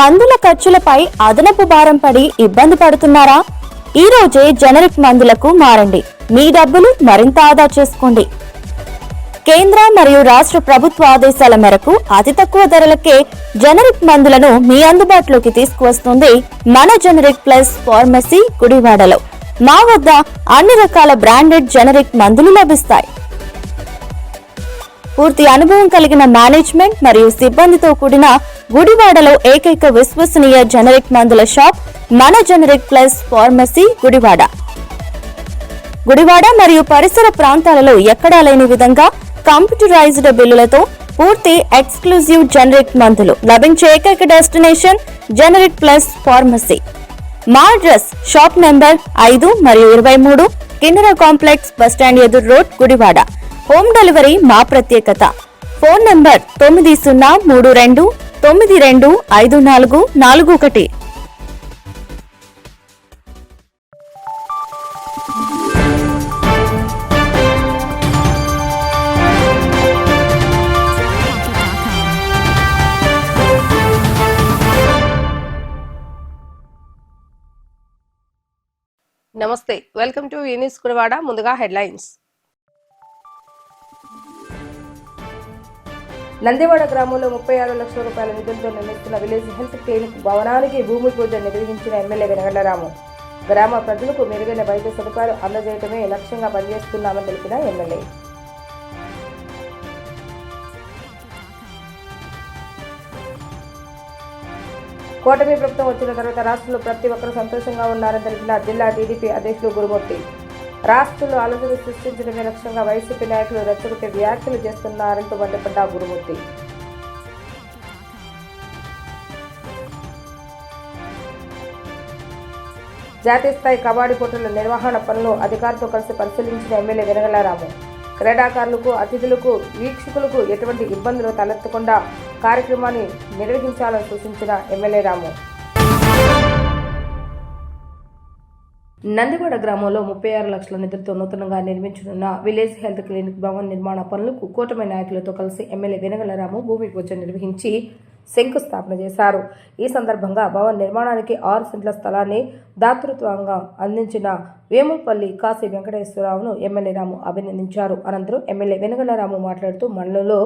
మందుల ఖర్చులపై అదనపు భారం పడి ఇబ్బంది పడుతున్నారా? ఈ రోజే జనరిక్ మందులకు మారండి. మీ డబ్బులు మరింత ఆదా చేసుకోండి. కేంద్ర మరియు రాష్ట్ర ప్రభుత్వ ఆదేశాల మేరకు అతి తక్కువ ధరలకే జనరిక్ మందులను మీ అందుబాటులోకి తీసుకువస్తుంది మన జనరిక్ ప్లస్ ఫార్మసీ గుడివాడలో. మా వద్ద అన్ని రకాల బ్రాండెడ్ జనరిక్ మందులు లభిస్తాయి. పూర్తి అనుభవం కలిగిన మేనేజ్మెంట్ మరియు సిబ్బందితో కూడిన గుడివాడలో ఏకైక విశ్వసనీయ జనరిక్ మందుల షాప్ మన generic plus pharmacy Gudivada. Gudivada మరియు పరిసర ప్రాంతాలలో ఎక్కడా లేని విధంగా కంప్యూటరైజ్డ్ బిల్లులతో పూర్తి ఎక్స్క్లూజివ్ జనరిక్ మందులు లభించే ఏకైక డెస్టినేషన్ జనరిక్ ప్లస్ ఫార్మసీ. మా అడ్రస్ షాప్ నెంబర్ 5 మరియు 23, కిన్నెర కాంప్లెక్స్, బస్టాండ్ ఎదురు రోడ్, గుడివాడ. హోమ్ డెలివరీ మా ప్రత్యేకత. Phone number 9032925441. నమస్తే, వెల్కమ్ టు యూనిస్ గుడివాడ. ముందుగా హెడ్లైన్స్. నందివాడ గ్రామంలో 36 లక్షల రూపాయల నిధులతో నిర్మిస్తున్న విలేజ్ హెల్త్ క్లినిక్ భవనానికి భూమి పూజ నిర్వహించిన ఎమ్మెల్యే వెనగండ్లరాము. గ్రామ ప్రజలకు మెరుగైన వైద్య సదుపాయాలు అందజేయటమే లక్ష్యంగా పనిచేస్తున్నామని తెలిపిన ఎమ్మెల్యే. కూటమి ప్రభుత్వం వచ్చిన తర్వాత రాష్ట్రంలో ప్రతి ఒక్కరూ సంతోషంగా ఉన్నారని తెలిపిన జిల్లా టీడీపీ అధ్యక్షులు గురుమూర్తి. రాష్ట్రంలో అలజడి సృష్టించడమే లక్ష్యంగా వైసీపీ నాయకులు రెచ్చగొట్టే వ్యాఖ్యలు చేస్తున్నారంటూ మండిపడ్డ గురుమూర్తి. జాతీయ స్థాయి కబడ్డీ పోటీల నిర్వహణ పనులు అధికారులతో కలిసి పరిశీలించిన ఎమ్మెల్యే వెనగండ్లరాము. క్రీడాకారులకు, అతిథులకు, వీక్షకులకు ఎటువంటి ఇబ్బందులు తలెత్తకుండా కార్యక్రమాన్ని నిర్వహించాలని సూచించిన ఎమ్మెల్యే రాము. నందివాడ గ్రామంలో 36 లక్షల నిధులతో నూతనంగా నిర్మించనున్న విలేజ్ హెల్త్ క్లినిక్ భవన నిర్మాణ పనులకు కూటమి నాయకులతో కలిసి ఎమ్మెల్యే వెనగండ్లరాము భూమి పూజ నిర్వహించి శంకుస్థాపన చేశారు. ఈ సందర్భంగా భవన నిర్మాణానికి 6 సెంట్ల స్థలాన్ని దాతృత్వంగా అందించిన వేములపల్లి కాశీ వెంకటేశ్వరరావును ఎమ్మెల్యే రాము అభినందించారు. అనంతరం ఎమ్మెల్యే వెనగండ్లరాము మాట్లాడుతూ మండలంలో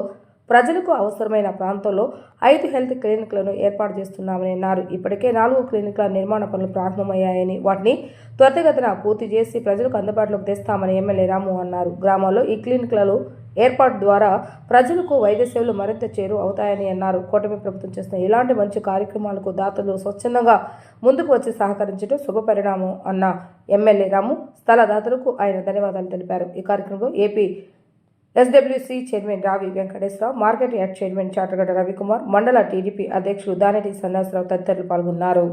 ప్రజలకు అవసరమైన ప్రాంతంలో 5 హెల్త్ క్లినిక్లను ఏర్పాటు చేస్తున్నామని అన్నారు. ఇప్పటికే 4 క్లినిక్ల నిర్మాణ పనులు ప్రారంభమయ్యాయని వాటిని త్వరితగతిన పూర్తి చేసి ప్రజలకు అందుబాటులోకి తెస్తామని ఎమ్మెల్యే రాము అన్నారు. గ్రామాల్లో ఈ క్లినిక్లలో ఏర్పాటు ద్వారా ప్రజలకు వైద్య సేవలు మరింత చేరువ అవుతాయని అన్నారు. కూటమి ప్రభుత్వం చేస్తున్న ఇలాంటి మంచి కార్యక్రమాలకు దాతలు స్వచ్ఛందంగా ముందుకు వచ్చి సహకరించడం శుభపరిణామం అన్న ఎమ్మెల్యే రాము స్థల దాతలకు ఆయన ధన్యవాదాలు తెలిపారు. ఈ కార్యక్రమంలో AP SWC chairman Ravi Venkateswararao, market yard chairman Chatagadda Ravikumar, మండల టీడీపీ అధ్యక్షులు దానేటి సన్యాసరావు తదితరులు పాల్గొన్నారు.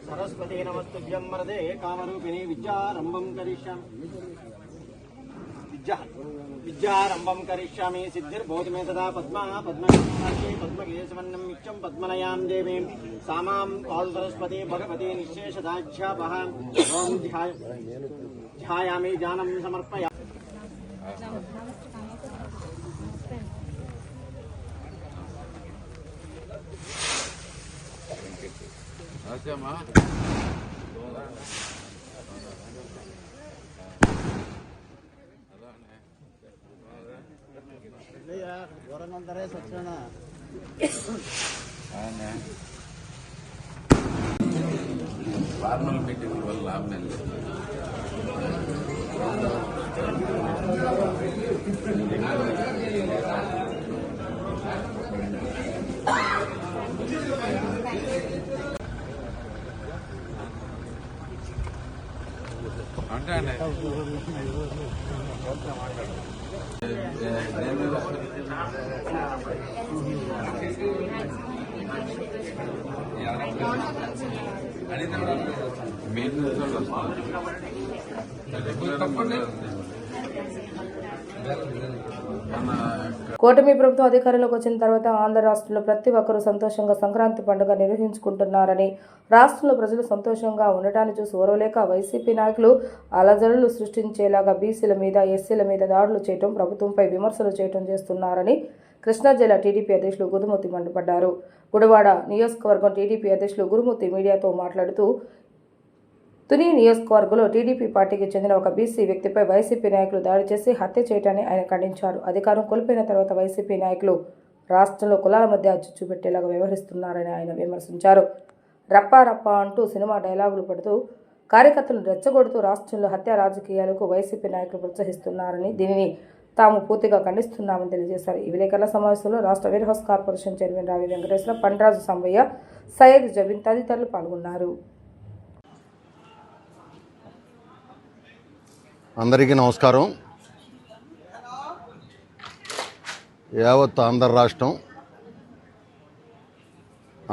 सरस्वती नमस्तुभ्यं वरदे कामरूपिणी विद्यारंभं करिष्यामि सिद्धिर्भवति मे सदा पद्मा पद्मनाभे पद्मकेशवन्नं नित्यं पद्मनयां देवीं सामां पादु सरस्वती भगवती निःशेषदाज्ञापः ओं ध्यायामि ज्ञानं समर्पयामि. ఫార్మల్ మీటింగ్ వల్ల కూటమి ప్రభుత్వం అధికారంలోకి వచ్చిన తర్వాత ఆంధ్ర రాష్ట్రంలో ప్రతి ఒక్కరూ సంతోషంగా సంక్రాంతి పండుగ నిర్వహించుకుంటున్నారని, రాష్ట్రంలో ప్రజలు సంతోషంగా ఉండటాన్ని చూసి ఓర్వలేక వైసీపీ నాయకులు అలజడులు సృష్టించేలాగా బీసీల మీద, ఎస్సీల మీద దాడులు చేయడం, ప్రభుత్వంపై విమర్శలు చేయడం చేస్తున్నారని కృష్ణా జిల్లా టీడీపీ అధ్యక్షులు గురుమూర్తి మండిపడ్డారు. గుడివాడ నియోజకవర్గం టీడీపీ అధ్యక్షులు గురుమూర్తి మీడియాతో మాట్లాడుతూ, తుని నియోజకవర్గంలో టీడీపీ పార్టీకి చెందిన ఒక బీసీ వ్యక్తిపై వైసీపీ నాయకులు దాడి చేసి హత్య చేయడాన్ని ఆయన ఖండించారు. అధికారం కోల్పోయిన తర్వాత వైసీపీ నాయకులు రాష్ట్రంలో కులాల మధ్య అచ్చు పెట్టేలాగా వ్యవహరిస్తున్నారని ఆయన విమర్శించారు. రప్పా రప్పా అంటూ సినిమా డైలాగులు పడుతూ కార్యకర్తలను రెచ్చగొడుతూ రాష్ట్రంలో హత్య రాజకీయాలకు వైసీపీ నాయకులు ప్రోత్సహిస్తున్నారని, దీనిని తాము పూర్తిగా ఖండిస్తున్నామని తెలియజేశారు. ఈ విలేకరుల సమావేశంలో రాష్ట్ర వేర్ హౌస్ కార్పొరేషన్ చైర్మన్ రావి వెంకటేశ్వర, పండ్రాజు సంబయ్య, సయ్యద్ జబీన్ తదితరులు పాల్గొన్నారు. అందరికీ నమస్కారం. యావత్ ఆంధ్ర రాష్ట్రం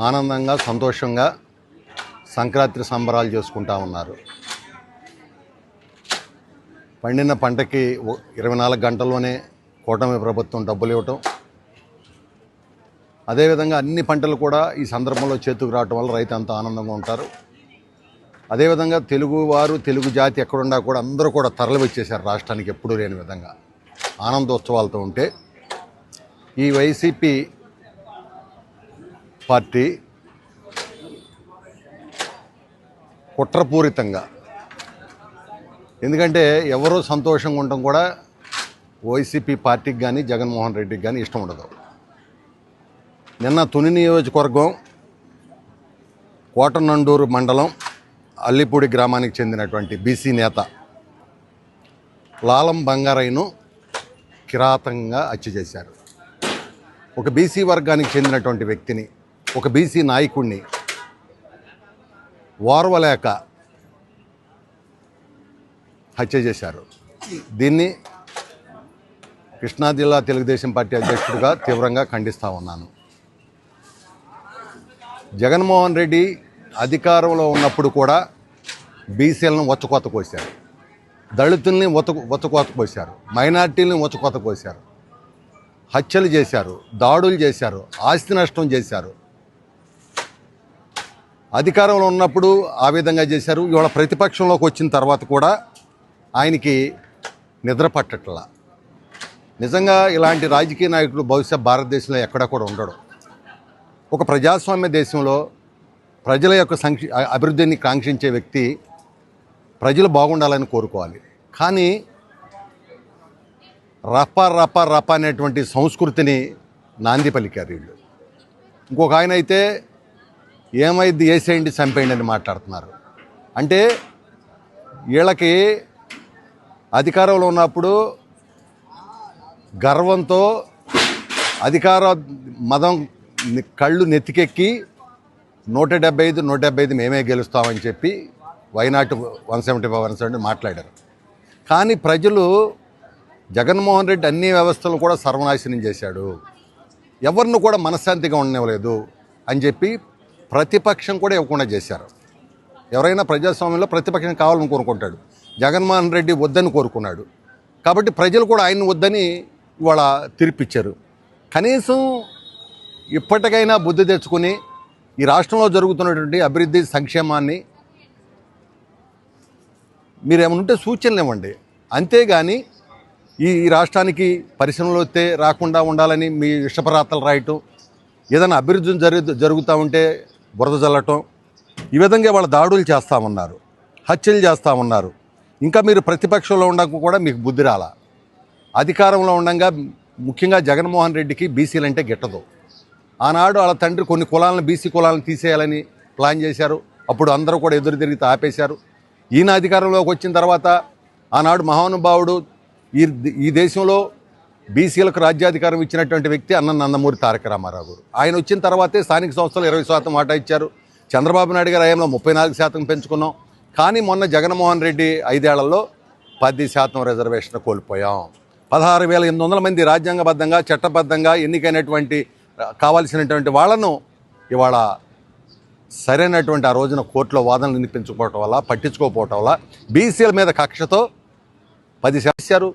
ఆనందంగా, సంతోషంగా సంక్రాంతి సంబరాలు చేసుకుంటా ఉన్నారు. పండిన పంటకి 24 గంటల్లోనే కూటమి ప్రభుత్వం డబ్బులు ఇవ్వటం, అదేవిధంగా అన్ని పంటలు కూడా ఈ సందర్భంలో చేతుకు రావటం వల్ల రైతు అంతా ఆనందంగా ఉంటారు. అదేవిధంగా తెలుగువారు, తెలుగు జాతి ఎక్కడున్నా కూడా అందరూ కూడా తరలి వచ్చేసారు రాష్ట్రానికి, ఎప్పుడూ లేని విధంగా ఆనందోత్సవాలతో ఉంటే ఈ వైసీపీ పార్టీ కుట్రపూరితంగా, ఎందుకంటే ఎవరూ సంతోషంగా ఉండటం కూడా వైసీపీ పార్టీకి కానీ జగన్మోహన్ రెడ్డికి కానీ ఇష్టం ఉండదు. నిన్న తుని నియోజకవర్గం కోటనండూరు మండలం అల్లిపూడి గ్రామానికి చెందినటువంటి బీసీ నేత లాలం బంగారయ్యను కిరాతకంగా హత్య చేశారు. ఒక బీసీ వర్గానికి చెందినటువంటి వ్యక్తిని, ఒక బీసీ నాయకుడిని ఓర్వలేక హత్య చేశారు. దీన్ని కృష్ణా జిల్లా తెలుగుదేశం పార్టీ అధ్యక్షుడిగా తీవ్రంగా ఖండిస్తూ ఉన్నాను. జగన్మోహన్ రెడ్డి అధికారంలో ఉన్నప్పుడు కూడా బీసీలను వచ్చకోత కోశారు, దళితుల్ని వచ్చకోత కోశారు, మైనార్టీలని వచ్చకోత కోశారు, హత్యలు చేశారు, దాడులు చేశారు, ఆస్తి నష్టం చేశారు. అధికారంలో ఉన్నప్పుడు ఆ విధంగా చేశారు. ఇవాళ ప్రతిపక్షంలోకి వచ్చిన తర్వాత కూడా ఆయనకి నిద్ర పట్టట్లా. నిజంగా ఇలాంటి రాజకీయ నాయకులు బహుశా భారతదేశంలో ఎక్కడా కూడా ఉండడు. ఒక ప్రజాస్వామ్య దేశంలో ప్రజల యొక్క అభివృద్ధిని కాంక్షించే వ్యక్తి ప్రజలు బాగుండాలని కోరుకోవాలి. కానీ రప్పా రప్పా రప్పా అనేటువంటి సంస్కృతిని నాంది పలికారు వీళ్ళు. ఇంకొక ఆయన అయితే ఏమైంది, వేసేయండి, చంపేయండి అని మాట్లాడుతున్నారు. అంటే వీళ్ళకి అధికారంలో ఉన్నప్పుడు గర్వంతో అధికార మదం కళ్ళు నెత్తికెక్కి 175 మేమే గెలుస్తామని చెప్పి వైనాట్ 175 మాట్లాడారు. కానీ ప్రజలు జగన్మోహన్ రెడ్డి అన్ని వ్యవస్థలు కూడా సర్వనాశనం చేశాడు, ఎవరిని కూడా మనశ్శాంతిగా ఉండనివ్వలేదు అని చెప్పి ప్రతిపక్షం కూడా ఇవ్వకుండా చేశారు. ఎవరైనా ప్రజాస్వామ్యంలో ప్రతిపక్షం కావాలని కోరుకుంటాడు. జగన్మోహన్ రెడ్డి వద్దని కోరుకున్నాడు కాబట్టి ప్రజలు కూడా ఆయన వద్దని ఇవాళ తీర్పిచ్చారు. కనీసం ఇప్పటికైనా బుద్ధి తెచ్చుకొని ఈ రాష్ట్రంలో జరుగుతున్నటువంటి అభివృద్ధి సంక్షేమాన్ని మీరు ఏమనుంటే సూచనలు ఇవ్వండి. అంతేగాని ఈ రాష్ట్రానికి పరిశ్రమలు వస్తే రాకుండా ఉండాలని మీ ఇష్టపరాతలు రాయటం, ఏదైనా అభివృద్ధి జరుగుతూ ఉంటే బురద జల్లటం, ఈ విధంగా వాళ్ళ దాడులు చేస్తామన్నారు, హత్యలు చేస్తామన్నారు. ఇంకా మీరు ప్రతిపక్షంలో ఉండక కూడా మీకు బుద్ధి రాలా. అధికారంలో ఉండగా ముఖ్యంగా జగన్మోహన్ రెడ్డికి బీసీలంటే గిట్టదు. ఆనాడు వాళ్ళ తండ్రి కొన్ని కులాలను, బీసీ కులాలను తీసేయాలని ప్లాన్ చేశారు. అప్పుడు అందరూ కూడా ఎదురు తిరిగితే ఆపేశారు. ఈయన అధికారంలోకి వచ్చిన తర్వాత ఆనాడు మహానుభావుడు ఈ దేశంలో బీసీలకు రాజ్యాధికారం ఇచ్చినటువంటి వ్యక్తి అన్న నందమూరి తారక రామారావు గారు. ఆయన వచ్చిన తర్వాతే స్థానిక సంస్థలు 20% వాటా ఇచ్చారు. చంద్రబాబు నాయుడు గారు హయాంలో 34% పెంచుకున్నాం. కానీ మొన్న జగన్మోహన్ రెడ్డి 5 ఏళ్లలో 10% రిజర్వేషన్ కోల్పోయాం. 16,800 మంది రాజ్యాంగబద్ధంగా చట్టబద్ధంగా ఎన్నికైనటువంటి కావాల్సినటువంటి వాళ్ళను ఇవాళ సరైనటువంటి ఆ రోజున కోర్టులో వాదనలు వినిపించుకోవటం వల్ల, పట్టించుకోకపోవటం వల్ల బీసీల మీద కక్షతో 10%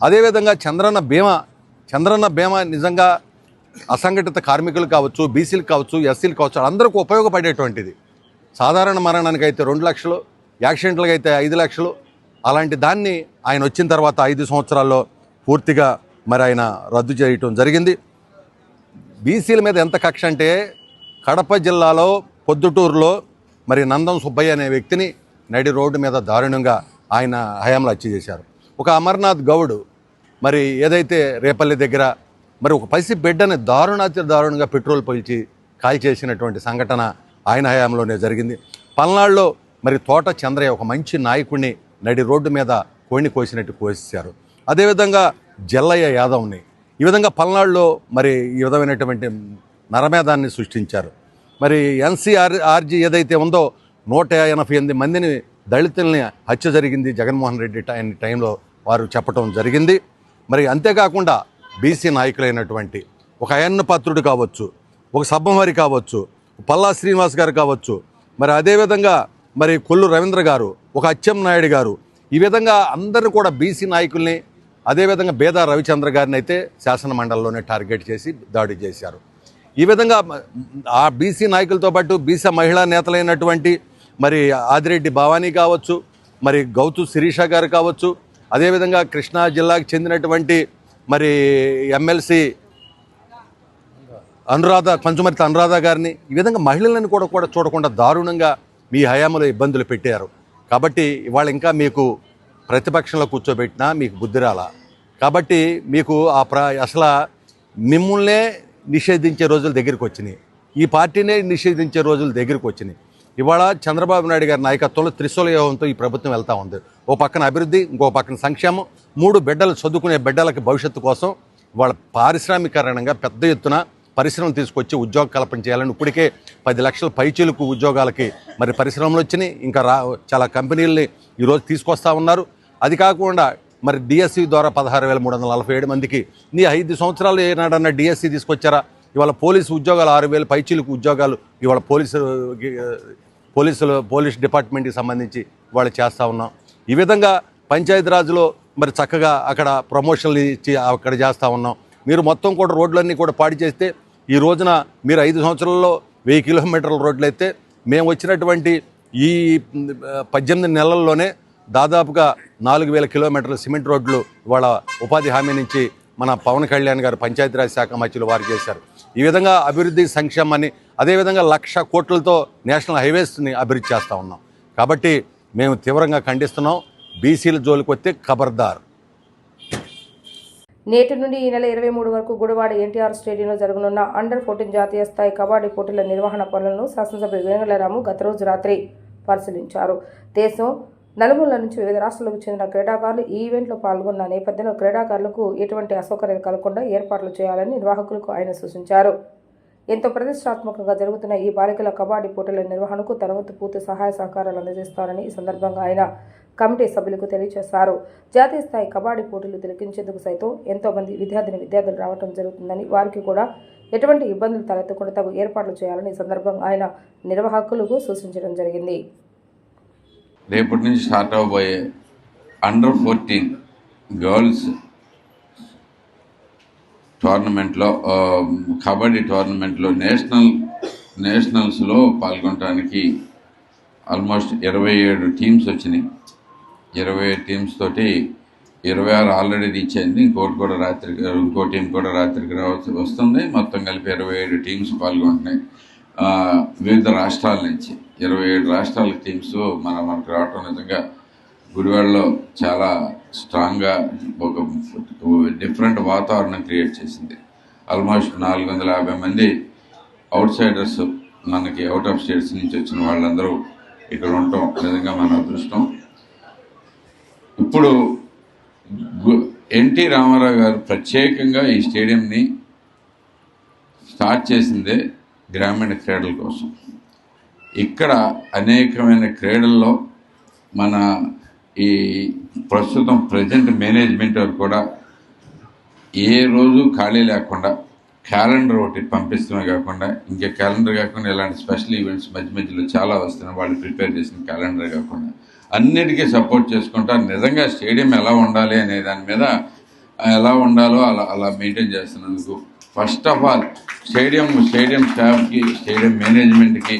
అదేవిధంగా చంద్రన్న బీమా నిజంగా అసంఘటిత కార్మికులు కావచ్చు, బీసీలు కావచ్చు, ఎస్సీలు కావచ్చు, అందరికీ ఉపయోగపడేటువంటిది. సాధారణ మరణానికి అయితే 2 లక్షలు, యాక్సిడెంట్లకు అయితే 5 లక్షలు. అలాంటి దాన్ని ఆయన వచ్చిన తర్వాత 5 సంవత్సరాల్లో పూర్తిగా మరి ఆయన రద్దు చేయటం జరిగింది. బీసీల మీద ఎంత కక్ష అంటే కడప జిల్లాలో పొద్దుటూరులో మరి నందం సుబ్బయ్య అనే వ్యక్తిని నడి రోడ్డు మీద దారుణంగా ఆయన హయాంలో హత్య చేశారు. ఒక అమర్నాథ్ గౌడ్ మరి ఏదైతే రేపల్లి దగ్గర మరి ఒక పసి బిడ్డని దారుణంగా పెట్రోల్ పీల్చి కాల్చేసినటువంటి సంఘటన ఆయన హయాంలోనే జరిగింది. పల్నాడులో మరి తోట చంద్రయ్య ఒక మంచి నాయకుడిని నడి రోడ్డు మీద కోడిని కోసినట్టు కోసేశారు. అదేవిధంగా జల్లయ్య యాదవ్ని ఈ విధంగా పల్నాడులో మరి ఈ విధమైనటువంటి నరమేధాన్ని సృష్టించారు. మరి ఎన్సీఆర్జీ ఏదైతే ఉందో 188 మందిని దళితుల్ని హత్య జరిగింది జగన్మోహన్ రెడ్డి టైంలో వారు చెప్పడం జరిగింది. మరి అంతేకాకుండా బీసీ నాయకులైనటువంటి ఒక అయ్యన్న పాత్రుడు కావచ్చు, ఒక సబ్బమహరి కావచ్చు, పల్లా శ్రీనివాస్ గారు కావచ్చు, మరి అదేవిధంగా మరి కొల్లు రవీంద్ర గారు, ఒక అచ్చెన్నాయుడు గారు, ఈ విధంగా అందరూ కూడా బీసీ నాయకుల్ని, అదేవిధంగా బేదా రవిచంద్ర గారిని అయితే శాసన మండలిలోనే టార్గెట్ చేసి దాడి చేశారు. ఈ విధంగా ఆ బీసీ నాయకులతో పాటు బీసీ మహిళా నేతలైనటువంటి మరి ఆదిరెడ్డి భవానీ కావచ్చు, మరి గౌతు శిరీష గారు కావచ్చు, అదేవిధంగా కృష్ణా జిల్లాకు చెందినటువంటి మరి ఎమ్మెల్సీ పంచుమర్తి అనురాధ గారిని, ఈ విధంగా మహిళలను కూడా చూడకుండా దారుణంగా మీ హయాంలో ఇబ్బందులు పెట్టారు. కాబట్టి ఇవాళ ఇంకా మీకు ప్రతిపక్షంలో కూర్చోబెట్టినా మీకు బుద్ధి రాలా. కాబట్టి మీకు అసలు మిమ్మల్నే నిషేధించే రోజులు దగ్గరికి వచ్చినాయి, ఈ పార్టీనే నిషేధించే రోజులు దగ్గరికి వచ్చినాయి. ఇవాళ చంద్రబాబు నాయుడు గారి నాయకత్వంలో త్రిశూల వ్యూహంతో ఈ ప్రభుత్వం వెళ్తూ ఉంది. ఓ పక్కన అభివృద్ధి, ఇంకో పక్కన సంక్షేమం, 3 బిడ్డలు చదువుకునే బిడ్డలకి భవిష్యత్తు కోసం వాళ్ళ పారిశ్రామికరణంగా పెద్ద ఎత్తున పరిశ్రమలు తీసుకొచ్చి ఉద్యోగ కల్పన చేయాలని ఇప్పటికే 10 లక్షల పైచీలకు ఉద్యోగాలకి మరి పరిశ్రమలు వచ్చినాయి. ఇంకా చాలా కంపెనీలని ఈరోజు తీసుకొస్తూ ఉన్నారు. అది కాకుండా మరి డిఎస్సి ద్వారా 16,347 మందికి 5 సంవత్సరాలు ఏనాడన్నా డిఎస్సి తీసుకొచ్చారా? ఇవాళ పోలీసు ఉద్యోగాలు 6,000 పైచీలకు ఉద్యోగాలు ఇవాళ పోలీస్ డిపార్ట్మెంట్కి సంబంధించి వాళ్ళు చేస్తూ ఉన్నాం. ఈ విధంగా పంచాయతీరాజ్లో మరి చక్కగా అక్కడ ప్రమోషన్లు ఇచ్చి అక్కడ చేస్తూ ఉన్నాం. మీరు మొత్తం కూడా రోడ్లన్నీ కూడా పాడు చేస్తే ఈ రోజున మీరు 5 సంవత్సరాల్లో 1000 కిలోమీటర్ల రోడ్లు అయితే మేము వచ్చినటువంటి ఈ 18 నెలల్లోనే దాదాపుగా 4,000 కిలోమీటర్ల సిమెంట్ రోడ్లు ఇవాళ ఉపాధి హామీ నుంచి మన పవన్ కళ్యాణ్ గారు పంచాయతీరాజ్ శాఖ మంత్రులు వారు చేశారు. ఈ విధంగా అభివృద్ధి సంక్షేమాన్ని, అదేవిధంగా 1,00,000 కోట్లతో నేషనల్ హైవేస్ని అభివృద్ధి చేస్తూ ఉన్నాం. కాబట్టి మేము తీవ్రంగా ఖండిస్తున్నాం. బీసీల జోలికి వస్తే ఖబర్దార్. నేటి నుండి ఈ నెల 23 వరకు గుడివాడ ఎన్టీఆర్ స్టేడియంలో జరగనున్న అండర్-14 జాతీయ స్థాయి కబడ్డీ పోటీల నిర్వహణ పనులను శాసనసభ్యులు వేంగళరాము గత రోజు రాత్రి పరిశీలించారు. దేశం నలుమూలల నుంచి వివిధ రాష్ట్రాలకు చెందిన క్రీడాకారులు ఈ ఈవెంట్లో పాల్గొన్న నేపథ్యంలో క్రీడాకారులకు ఎటువంటి అసౌకర్యాలు కలగకుండా ఏర్పాట్లు చేయాలని నిర్వాహకులకు ఆయన సూచించారు. ఎంతో ప్రతిష్టాత్మకంగా జరుగుతున్న ఈ బాలికల కబడ్డీ పోటీల నిర్వహణకు తన వంతు పూర్తి సహాయ సహకారాలు అందజేస్తారని ఈ సందర్భంగా ఆయన కమిటీ సభ్యులకు తెలియజేశారు. జాతీయ స్థాయి కబడ్డీ పోటీలు తిలకించేందుకు సైతం ఎంతో మంది విద్యార్థులు రావడం జరుగుతుందని, వారికి కూడా ఎటువంటి ఇబ్బందులు తలెత్తకుండా తగు ఏర్పాట్లు చేయాలని ఈ సందర్భంగా ఆయన నిర్వాహకులకు సూచించడం జరిగింది. రేపటి నుంచి స్టార్ట్ అవబోయే అండర్-14 గర్ల్స్ టోర్నమెంట్లో, కబడ్డీ టోర్నమెంట్లో నేషనల్స్లో పాల్గొనడానికి ఆల్మోస్ట్ 27 టీమ్స్ వచ్చినాయి. 27 టీమ్స్ తోటి 26 ఆల్రెడీ రీచ్ అయింది. ఇంకో టీం కూడా రాత్రికి వస్తుంది. మొత్తం కలిపి 27 టీమ్స్ పాల్గొంటున్నాయి వివిధ రాష్ట్రాల నుంచి. 27 రాష్ట్రాల టీమ్స్ మనకు రావటం నిజంగా గుడివాడలో చాలా స్ట్రాంగ్గా ఒక డిఫరెంట్ వాతావరణం క్రియేట్ చేసింది. ఆల్మోస్ట్ 450 మంది అవుట్ సైడర్స్, మనకి అవుట్ ఆఫ్ స్టేట్స్ నుంచి వచ్చిన వాళ్ళందరూ ఇక్కడ ఉండటం నిజంగా మన అదృష్టం. ఇప్పుడు ఎన్టీ రామారావు గారు ప్రత్యేకంగా ఈ స్టేడియంని స్టార్ట్ చేసిందే గ్రామీణ క్రీడల కోసం. ఇక్కడ అనేకమైన క్రీడల్లో మన ఈ ప్రస్తుతం ప్రజెంట్ మేనేజ్మెంట్ వారు కూడా ఏ రోజు ఖాళీ లేకుండా క్యాలెండర్ ఒకటి పంపిస్తమే కాకుండా, ఇంకా క్యాలెండర్ కాకుండా ఇలాంటి స్పెషల్ ఈవెంట్స్ మధ్య మధ్యలో చాలా వస్తున్నాయి. వాళ్ళు ప్రిపేర్ చేసిన క్యాలెండర్ కాకుండా అన్నిటికీ సపోర్ట్ చేసుకుంటా నిజంగా స్టేడియం ఎలా ఉండాలి అనే దాని మీద ఎలా ఉండాలో అలా మెయింటైన్ చేస్తున్నందుకు ఫస్ట్ ఆఫ్ ఆల్ స్టేడియం స్టాఫ్కి, స్టేడియం మేనేజ్మెంట్కి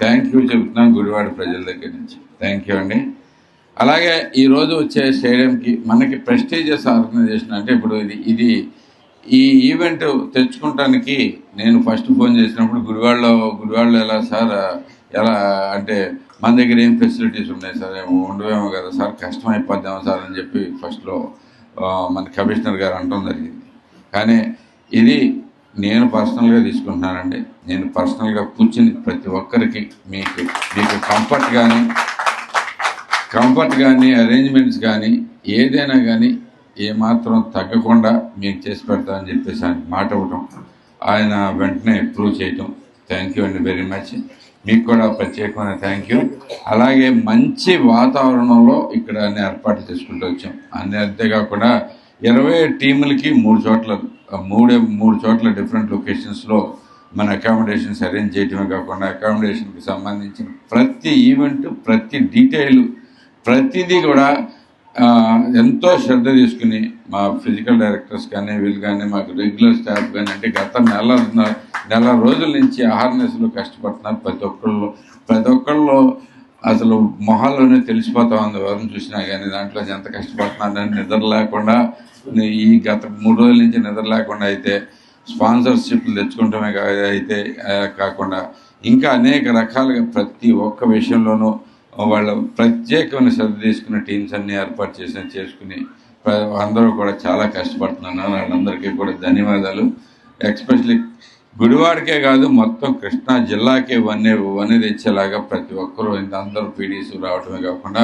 థ్యాంక్ యూ చెబుతున్నాం గుడివాడ ప్రజల దగ్గర నుంచి. థ్యాంక్ యూ అండి. అలాగే ఈరోజు వచ్చే స్టేడియంకి మనకి ప్రెస్టీజియస్ ఆర్గనైజేషన్ అంటే ఇప్పుడు ఇది ఈ ఈవెంట్ తెచ్చుకోవటానికి నేను ఫస్ట్ ఫోన్ చేసినప్పుడు గుడివాడలో ఎలా సార్, ఎలా అంటే మన దగ్గర ఏం ఫెసిలిటీస్ ఉన్నాయి సార్, ఉండవేమో కదా సార్, కష్టం అయిపోద్దామో సార్ అని చెప్పి ఫస్ట్లో మన కమిషనర్ గారు అనడం జరిగింది. కానీ ఇది నేను పర్సనల్గా తీసుకుంటున్నానండి. నేను పర్సనల్గా కూర్చుని ప్రతి ఒక్కరికి మీకు కంఫర్ట్ కానీ అరేంజ్మెంట్స్ కానీ ఏదైనా కానీ ఏమాత్రం తగ్గకుండా మీకు చేసి పెడతామని చెప్పేసి ఆయన మాట ఇవ్వటం, ఆయన వెంటనే ప్రూవ్ చేయటం. థ్యాంక్ యూ అండి వెరీ మచ్. మీకు కూడా ప్రత్యేకమైన థ్యాంక్ యూ. అలాగే మంచి వాతావరణంలో ఇక్కడ అన్ని ఏర్పాట్లు చేసుకుంటూ వచ్చాం. అంతేకాకుండా 20 టీములకి 3 చోట్ల డిఫరెంట్ లొకేషన్స్లో మన అకామిడేషన్స్ అరేంజ్ చేయటమే కాకుండా అకామిడేషన్కి సంబంధించిన ప్రతి ఈవెంట్, ప్రతి డీటెయిల్, ప్రతిదీ కూడా ఎంతో శ్రద్ధ తీసుకుని మా ఫిజికల్ డైరెక్టర్స్ కానీ వీళ్ళు కానీ మాకు రెగ్యులర్ స్టాఫ్ కానీ అంటే గత నెల రోజుల నుంచి అహార్నెస్లో కష్టపడుతున్నారు. ప్రతి ఒక్కళ్ళు అసలు మొహాల్లోనే తెలిసిపోతా ఉంది ఎవరిని చూసినా కానీ దాంట్లో ఎంత కష్టపడుతున్నారని. నిద్ర లేకుండా ఈ గత 3 రోజుల నుంచి నిద్ర లేకుండా అయితే స్పాన్సర్షిప్లు తెచ్చుకుంటమే అయితే కాకుండా ఇంకా అనేక రకాలుగా ప్రతి ఒక్క విషయంలోనూ వాళ్ళ ప్రత్యేకమైన శ్రద్ధ తీసుకున్న టీమ్స్ అన్నీ ఏర్పాటు చేసుకుని అందరూ కూడా చాలా కష్టపడుతున్నారు. వాళ్ళందరికీ కూడా ధన్యవాదాలు. ఎస్పెషలీ గుడివాడకే కాదు మొత్తం కృష్ణా జిల్లాకే వన్నీ తెచ్చేలాగా ప్రతి ఒక్కరూ అందరూ పీడీస్ రావటమే కాకుండా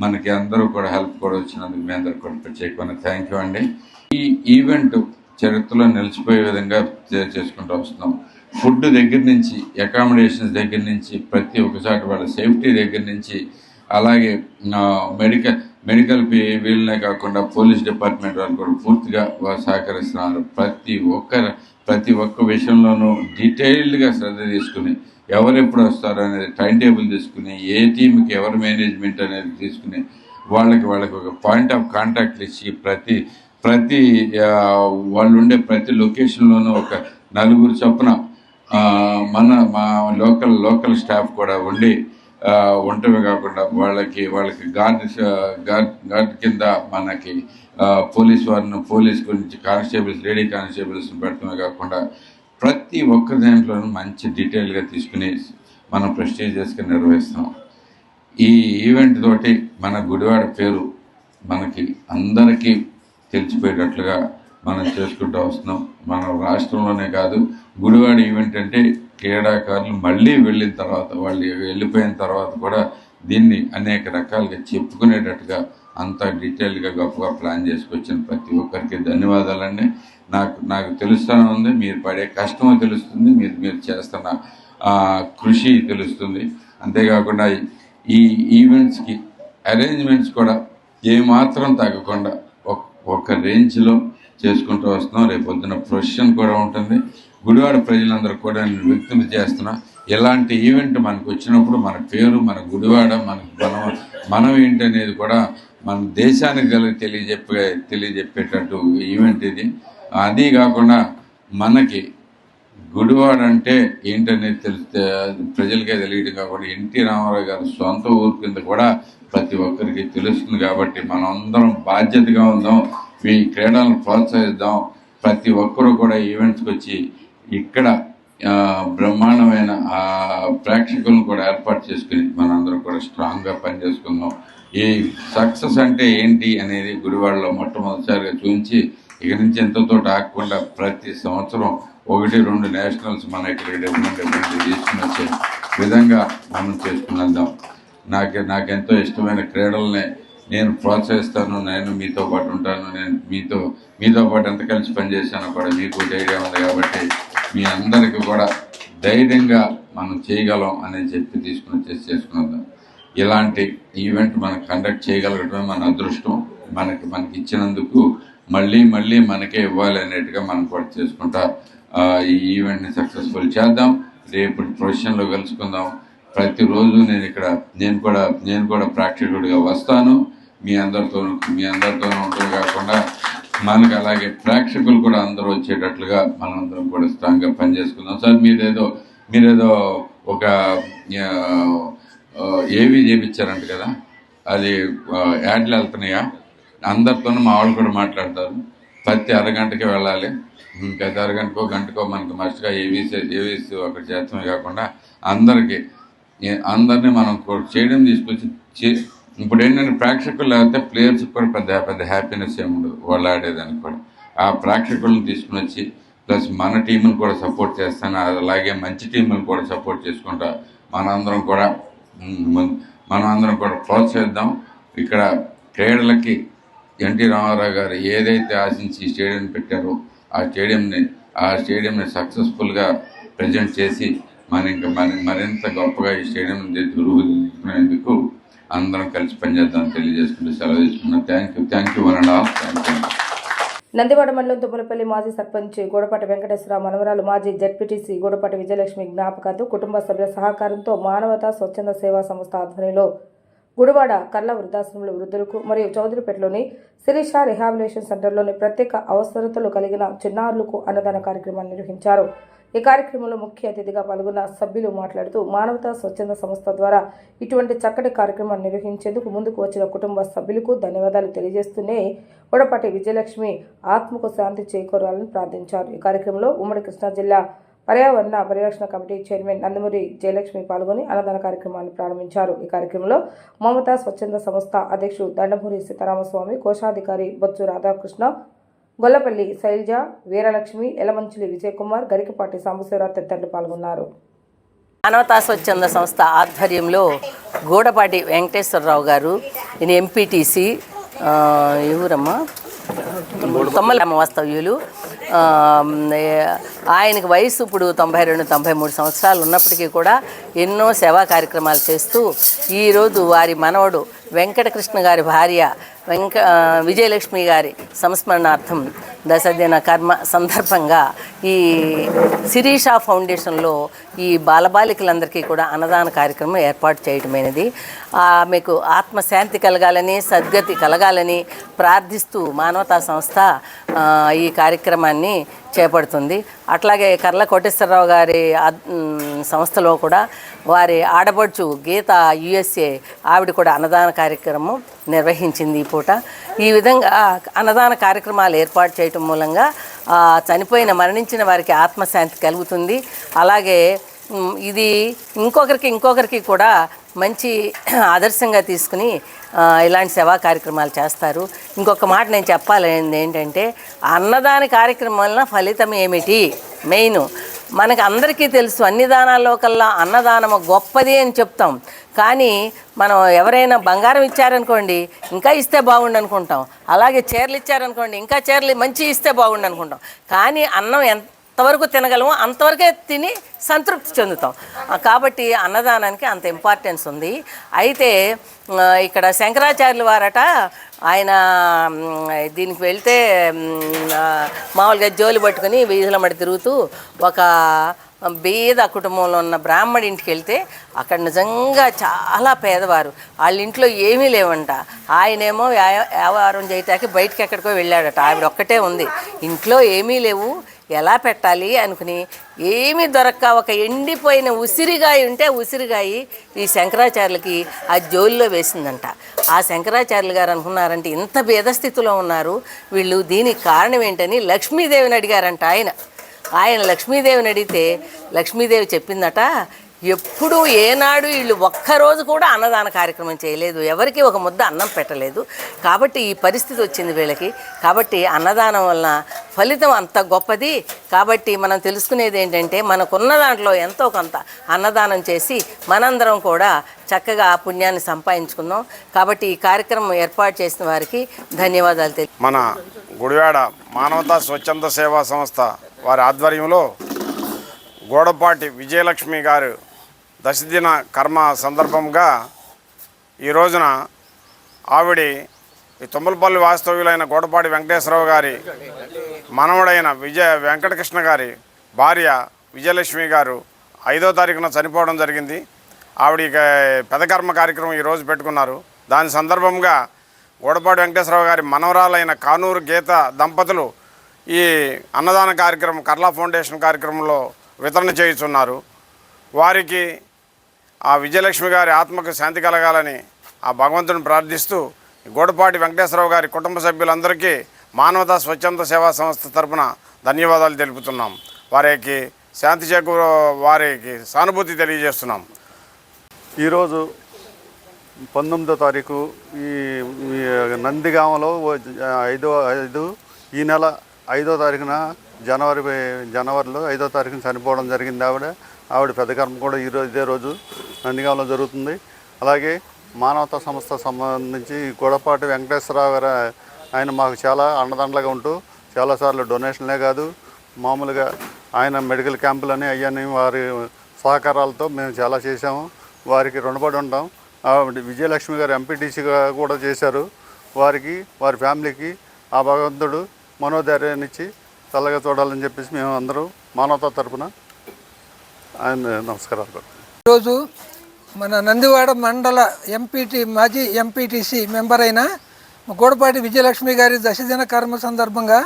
మనకి అందరూ కూడా హెల్ప్ కూడా వచ్చినందుకు మీ అందరూ కూడా ప్రత్యేకమైన థ్యాంక్ యూ అండి. ఈ ఈవెంట్ చరిత్రలో నిలిచిపోయే విధంగా చేసుకుంటూ వస్తున్నాం. ఫుడ్ దగ్గర నుంచి, అకామిడేషన్స్ దగ్గర నుంచి, ప్రతి ఒక్కసారి వాళ్ళ సేఫ్టీ దగ్గర నుంచి, అలాగే మెడికల్ వీళ్ళనే కాకుండా పోలీస్ డిపార్ట్మెంట్ వాళ్ళు కూడా పూర్తిగా సహకరిస్తున్నారు. ప్రతి ఒక్క విషయంలోనూ డీటెయిల్డ్గా శ్రద్ధ తీసుకుని ఎవరు ఎప్పుడు వస్తారు అనేది టైం టేబుల్ తీసుకుని, ఏ టీంకి ఎవరు మేనేజ్మెంట్ అనేది తీసుకుని వాళ్ళకి ఒక పాయింట్ ఆఫ్ కాంటాక్ట్ ఇచ్చి ప్రతి వాళ్ళు ఉండే ప్రతి లొకేషన్లోనూ ఒక 4 చొప్పున మా లోకల్ స్టాఫ్ కూడా ఉండటమే కాకుండా వాళ్ళకి గార్డ్ కింద మనకి పోలీస్ గురించి లేడీ కానిస్టేబుల్స్ని పెడటమే కాకుండా ప్రతి ఒక్క దాంట్లోనూ మంచి డీటెయిల్గా తీసుకుని మనం ప్రెస్టీజియస్గా నిర్వహిస్తాం. ఈ ఈవెంట్ తోటి మన గుడివాడ పేరు మనకి అందరికీ తెలిసిపోయేటట్లుగా మనం చేసుకుంటూ వస్తున్నాం. మన రాష్ట్రంలోనే కాదు, గుడివాడ ఈవెంట్ అంటే క్రీడాకారులు మళ్ళీ వెళ్ళిన తర్వాత, వాళ్ళు వెళ్ళిపోయిన తర్వాత కూడా దీన్ని అనేక రకాలుగా చెప్పుకునేటట్టుగా అంత డీటెయిల్గా గొప్పగా ప్లాన్ చేసుకొచ్చిన ప్రతి ఒక్కరికి ధన్యవాదాలండి. నాకు తెలుస్తూనే ఉంది, మీరు పడే కష్టమో తెలుస్తుంది, మీరు చేస్తున్న కృషి తెలుస్తుంది. అంతేకాకుండా ఈ ఈవెంట్స్కి అరేంజ్మెంట్స్ కూడా ఏమాత్రం తగ్గకుండా ఒక రేంజ్లో చేసుకుంటూ వస్తున్నాం. రేపు పొద్దున ప్రొసెషన్ కూడా ఉంటుంది. గుడివాడ ప్రజలందరూ కూడా నేను వ్యక్తం చేస్తున్నా, ఇలాంటి ఈవెంట్ మనకు వచ్చినప్పుడు మన పేరు, మన గుడివాడ, మనం ఏంటి అనేది కూడా మన దేశానికి తెలియజెప్పేటట్టు ఈవెంట్ ఇది. అది కాకుండా మనకి గుడివాడ అంటే ఏంటనేది తెలిస్తే ప్రజలకే తెలియడం కాకుండా ఎన్టీ రామారావు గారి సొంత ఊరు కింద కూడా ప్రతి ఒక్కరికి తెలుస్తుంది. కాబట్టి మనం అందరం బాధ్యతగా ఉందాం, ఈ క్రీడలను ప్రోత్సహిద్దాం. ప్రతి ఒక్కరూ కూడా ఈవెంట్స్కి వచ్చి ఇక్కడ బ్రహ్మాండమైన ప్రేక్షకులను కూడా ఏర్పాటు చేసుకుని మనందరం కూడా స్ట్రాంగ్గా పనిచేసుకుందాం. ఈ సక్సెస్ అంటే ఏంటి అనేది గుడివాడలో మొట్టమొదటిసారిగా చూపించి ఇక నుంచి ఎంతతో ఆగకుండా ప్రతి సంవత్సరం 1-2 నేషనల్స్ మన ఇక్కడ డెవలప్మెంట్ తీసుకుని వచ్చే విధంగా మనం చేసుకుని వెళ్దాం. నాకెంతో ఇష్టమైన క్రీడల్ని నేను ప్రోత్సహిస్తాను. నేను మీతో పాటు ఉంటాను. నేను మీతో పాటు ఎంత కలిసి పనిచేశానో కూడా మీకు ధైర్యం ఉంది. కాబట్టి మీ అందరికీ కూడా ధైర్యంగా మనం చేయగలం అని చెప్పి చేసుకున్నాం. ఇలాంటి ఈవెంట్ మనం కండక్ట్ చేయగలగటమే మన అదృష్టం. మనకి ఇచ్చినందుకు మళ్ళీ మనకే ఇవ్వాలి అనేట్టుగా మనం కూడా చేసుకుంటా ఈ ఈవెంట్ని సక్సెస్ఫుల్ చేద్దాం. రేపు ప్రొఫెషన్లో కలుసుకుందాం. ప్రతిరోజు నేను కూడా ప్రేక్షకుడిగా వస్తాను. మీ అందరితోనూ ఉండటం కాకుండా మనకు అలాగే ప్రేక్షకులు కూడా అందరూ వచ్చేటట్లుగా మనందరం కూడా స్ట్రాంగ్గా పనిచేసుకుందాం. సార్ మీరేదో ఒక ఏవి చేయించారంట కదా, అది యాడ్లు వెళ్తున్నాయా? అందరితోనూ మా వాళ్ళు కూడా మాట్లాడతారు. ప్రతి అరగంటకి వెళ్ళాలి. ప్రతి అరగంటకో గంటకో మనకు మస్ట్గా ఏవీస్ అక్కడ చేస్తమే కాకుండా అందరినీ మనం చేయడం తీసుకొచ్చి ఇప్పుడు ఏంటంటే ప్రేక్షకులు లేకపోతే ప్లేయర్స్కి కూడా పెద్ద హ్యాపీనెస్ ఏమి ఉండదు వాళ్ళు ఆడేదానికి కూడా. ఆ ప్రేక్షకులను తీసుకుని వచ్చి ప్లస్ మన టీంని కూడా సపోర్ట్ చేస్తాను. అలాగే మంచి టీంలను కూడా సపోర్ట్ చేసుకుంటా మనమందరం కూడా ప్రోత్సహిద్దాం. ఇక్కడ క్రీడలకి ఎన్టీ రామారావు గారు ఏదైతే ఆశించి స్టేడియం పెట్టారో ఆ స్టేడియంని సక్సెస్ఫుల్గా ప్రజెంట్ చేసి మరింత గొప్పగా ఈ స్టేడియం రూపుదిద్దుకునేందుకు అందరం కలిసి పనిచేద్దాం తెలియజేసుకుంటూ సెలవు తీసుకున్నాం. Thank you one and all. Thank you. Nandivada మండలం తుమ్మలపల్లి మాజీ సర్పంచ్ గూడపాటి వెంకటేశ్వరరావు మనవరాలు మాజీ జెడ్పీటీసీ గూడపాటి విజయలక్ష్మి జ్ఞాపకార్థం కుటుంబ సభ్యుల సహకారంతో మానవతా స్వచ్ఛంద సేవా సంస్థ ఆధ్వర్యంలో గుడివాడ కర్ల వృద్ధాశ్రమంలో వృద్ధులకు మరియు చౌదరిపేటలోని శిరీష రిహాబిలేషన్ సెంటర్లోని ప్రత్యేక అవసరతలు కలిగిన చిన్నారులకు అన్నదాన కార్యక్రమాన్ని నిర్వహించారు. ఈ కార్యక్రమంలో ముఖ్య అతిథిగా పాల్గొన్న సభ్యులు మాట్లాడుతూ మానవతా స్వచ్ఛంద సంస్థ ద్వారా ఇటువంటి చక్కటి కార్యక్రమాన్ని నిర్వహించేందుకు ముందుకు వచ్చిన కుటుంబ సభ్యులకు ధన్యవాదాలు తెలియజేస్తూనే గూడపాటి విజయలక్ష్మి ఆత్మకు శాంతి చేకూరాలని ప్రార్థించారు. ఈ కార్యక్రమంలో ఉమ్మడి కృష్ణా జిల్లా పర్యావరణ పరిరక్షణ కమిటీ చైర్మన్ నందమూరి జయలక్ష్మి పాల్గొని అన్నదాన కార్యక్రమాన్ని ప్రారంభించారు. ఈ కార్యక్రమంలో మమతా స్వచ్ఛంద సంస్థ అధ్యక్షుడు దండమూరి సీతారామస్వామి, కోశాధికారి బొత్సు రాధాకృష్ణ, గొల్లపల్లి శైలజ, వీరలక్ష్మి, ఎలమంచిలి విజయకుమార్, గరికపాటి సాంబశివరావు తదితరులు పాల్గొన్నారు. మానవతా స్వచ్ఛంద సంస్థ ఆధ్వర్యంలో గూడపాటి వెంకటేశ్వరరావు గారు, ఈయన ఎంపీటీసీ, ఎవరమ్మా తొమ్మల వాస్తవ్యులు. ఆయనకు వయసు ఇప్పుడు 92-93 సంవత్సరాలు ఉన్నప్పటికీ కూడా ఎన్నో సేవా కార్యక్రమాలు చేస్తూ ఈరోజు వారి మనవడు వెంకటకృష్ణ గారి భార్య విజయలక్ష్మి గారి సంస్మరణార్థం దశదిన కర్మ సందర్భంగా ఈ శిరీష ఫౌండేషన్లో ఈ బాలబాలికలందరికీ కూడా అన్నదాన కార్యక్రమం ఏర్పాటు చేయడమైనది. ఆమెకు ఆత్మశాంతి కలగాలని, సద్గతి కలగాలని ప్రార్థిస్తూ మానవతా సంస్థ ఈ కార్యక్రమాన్ని చేపడుతుంది. అట్లాగే కర్ల కోటేశ్వరరావు గారి సంస్థలో కూడా వారి ఆడపడుచు గీత USA ఆవిడ కూడా అన్నదాన కార్యక్రమం నిర్వహించింది ఈ పూట. ఈ విధంగా అన్నదాన కార్యక్రమాలు ఏర్పాటు చేయటం మూలంగా మరణించిన వారికి ఆత్మశాంతి కలుగుతుంది. అలాగే ఇది ఇంకొకరికి కూడా మంచి ఆదర్శంగా తీసుకుని ఇలాంటి సేవా కార్యక్రమాలు చేస్తారు. ఇంకొక మాట నేను చెప్పాలనేది ఏంటంటే అన్నదాన కార్యక్రమం వలన ఫలితం ఏమిటి? మెయిన్ మనకు అందరికీ తెలుసు, అన్ని దానాల్లో కల్లా అన్నదానము గొప్పది అని చెప్తాం. కానీ మనం ఎవరైనా బంగారం ఇచ్చారనుకోండి ఇంకా ఇస్తే బాగుండు అనుకుంటాం, అలాగే చీరలు ఇచ్చారనుకోండి ఇంకా చీరలు మంచి ఇస్తే బాగుండు అనుకుంటాం. కానీ అన్నం ఎంతవరకు తినగలమో అంతవరకే తిని సంతృప్తి చెందుతాం. కాబట్టి అన్నదానానికి అంత ఇంపార్టెన్స్ ఉంది. అయితే ఇక్కడ శంకరాచార్యులు వారట, ఆయన దీనికి వెళ్తే మామూలుగా జోలి పట్టుకుని వీధుల మడి తిరుగుతూ ఒక బీద కుటుంబంలో ఉన్న బ్రాహ్మడి ఇంటికి వెళ్తే అక్కడ నిజంగా చాలా పేదవారు, వాళ్ళ ఇంట్లో ఏమీ లేవంట. ఆయనేమో వ్యాపారం చేయటానికి బయటకి ఎక్కడికో వెళ్ళాడట. ఆవిడ ఒక్కటే ఉంది, ఇంట్లో ఏమీ లేవు, ఎలా పెట్టాలి అనుకుని ఏమీ దొరక్క ఒక ఎండిపోయిన ఉసిరిగాయ ఉంటే ఉసిరిగాయ ఈ శంకరాచార్యులకి ఆ జోలిలో వేసిందంట. ఆ శంకరాచార్యులు గారు అనుకున్నారంటే ఇంత భేదస్థితిలో ఉన్నారు వీళ్ళు, దీనికి కారణం ఏంటని లక్ష్మీదేవిని అడిగారంట. ఆయన లక్ష్మీదేవిని అడిగితే లక్ష్మీదేవి చెప్పిందట, ఎప్పుడూ ఏనాడు వీళ్ళు ఒక్కరోజు కూడా అన్నదాన కార్యక్రమం చేయలేదు, ఎవరికి ఒక ముద్ద అన్నం పెట్టలేదు. కాబట్టి ఈ పరిస్థితి వచ్చింది వీళ్ళకి. కాబట్టి అన్నదానం వలన ఫలితం అంత గొప్పది. కాబట్టి మనం తెలుసుకునేది ఏంటంటే మనకున్న దాంట్లో ఎంతో కొంత అన్నదానం చేసి మనందరం కూడా చక్కగా ఆ పుణ్యాన్ని సంపాదించుకుందాం. కాబట్టి ఈ కార్యక్రమం ఏర్పాటు చేసిన వారికి ధన్యవాదాలు తెలియ. మన గుడివాడ మానవతా స్వచ్ఛంద సేవా సంస్థ వారి ఆధ్వర్యంలో గోడపాటి విజయలక్ష్మి గారు దశదిన కర్మ సందర్భంగా ఈ రోజున ఆవిడ ఈ తుమ్మలపల్లి వాస్తవ్యులైన గోడపాటి వెంకటేశ్వరరావు గారి మనవడైన వెంకటకృష్ణ గారి భార్య విజయలక్ష్మి గారు 5వ తారీఖున చనిపోవడం జరిగింది. ఆవిడ పెదకర్మ కార్యక్రమం ఈరోజు పెట్టుకున్నారు. దాని సందర్భంగా గోడపాటి వెంకటేశ్వరరావు గారి మనవరాలైన కానూరు గీత దంపతులు ఈ అన్నదాన కార్యక్రమం కర్లా ఫౌండేషన్ కార్యక్రమంలో వితరణ చేయుచున్నారు. వారికి ఆ విజయలక్ష్మి గారి ఆత్మకు శాంతి కలగాలని ఆ భగవంతుని ప్రార్థిస్తూ గోడపాటి వెంకటేశ్వరరావు గారి కుటుంబ సభ్యులందరికీ మానవతా స్వచ్ఛంద సేవా సంస్థ తరపున ధన్యవాదాలు తెలుపుతున్నాం. వారికి శాంతి చేకూరు వారికి సానుభూతి తెలియజేస్తున్నాం. ఈరోజు 19వ తారీఖు ఈ నందిగామలో 5 ఈ నెల 5వ తారీఖున జనవరిలో 5వ తారీఖున చనిపోవడం జరిగింది. ఆవిడ పెద్దకర్మ కూడా ఇదే రోజు నందిగామలో జరుగుతుంది. అలాగే మానవతా సంస్థ సంబంధించి గోడపాటి వెంకటేశ్వరరావు గారు ఆయన మాకు చాలా అండదండలుగా ఉంటూ చాలాసార్లు డొనేషన్లే కాదు మామూలుగా ఆయన మెడికల్ క్యాంపులని అయ్యని వారి సహకారాలతో మేము చాలా చేశాము. వారికి రుణపడి ఉంటాం. విజయలక్ష్మి గారు ఎంపీటీసీగా కూడా చేశారు. వారికి వారి ఫ్యామిలీకి ఆ భగవంతుడు మనోధైర్యాన్ని ఇచ్చి చల్లగా చూడాలని చెప్పేసి మేము అందరూ మానవతా తరపున ఆయన నమస్కారాలు. ఈరోజు మన నందివాడ మండల మాజీ ఎంపీటీసీ మెంబర్ అయిన గోడపాటి విజయలక్ష్మి గారి దశదిన కర్మ సందర్భంగా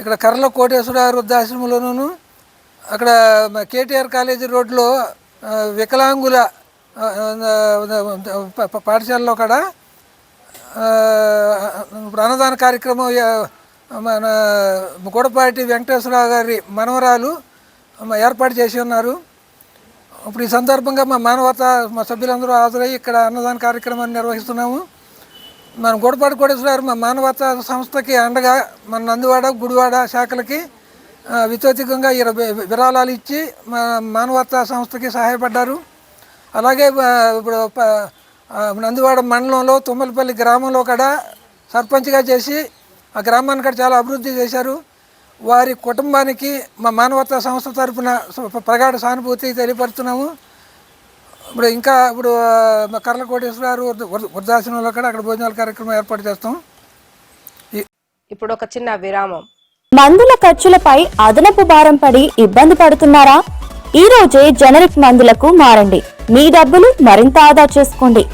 ఇక్కడ కర్ల కోటేశ్వర వృద్ధాశ్రమంలోనూ అక్కడ కేటీఆర్ కాలేజీ రోడ్లో వికలాంగుల పాఠశాలలో కూడా ఇప్పుడు అన్నదాన కార్యక్రమం మన గోడపాటి వెంకటేశ్వరరావు గారి మనవరాలు ఏర్పాటు చేసి ఉన్నారు. ఇప్పుడు ఈ సందర్భంగా మా సభ్యులందరూ హాజరయ్యి ఇక్కడ అన్నదాన కార్యక్రమాన్ని నిర్వహిస్తున్నాము. మన గోడపాటి కోటేశ్వరరావు మా మానవతా సంస్థకి అండగా మన నందివాడ గుడివాడ శాఖలకి వితోతికంగా 20 విరాళాలు ఇచ్చి మా మానవతా సంస్థకి సహాయపడ్డారు. అలాగే ఇప్పుడు నందివాడ మండలంలో తుమ్మలపల్లి గ్రామంలో కూడా సర్పంచ్గా చేసి ఆ గ్రామాన్ని కూడా చాలా అభివృద్ధి చేశారు. వారి కుటుంబానికి మా మానవతా సంస్థ తరఫున ప్రగాఢ సానుభూతి తెలియపరుస్తున్నాము. ఇప్పుడు మా కర్ల కోటేశ్వరరావు వృద్ధాశ్రమంలో కూడా అక్కడ భోజనాల కార్యక్రమం ఏర్పాటు చేస్తాం. ఇప్పుడు ఒక చిన్న విరామం. మందుల ఖర్చులపై అదనపు భారం పడి ఇబ్బంది పడుతున్నారా? ఈ రోజే జనరిక్ మందులకు మారండి. మీ డబ్బులు మరింత ఆదా చేసుకోండి.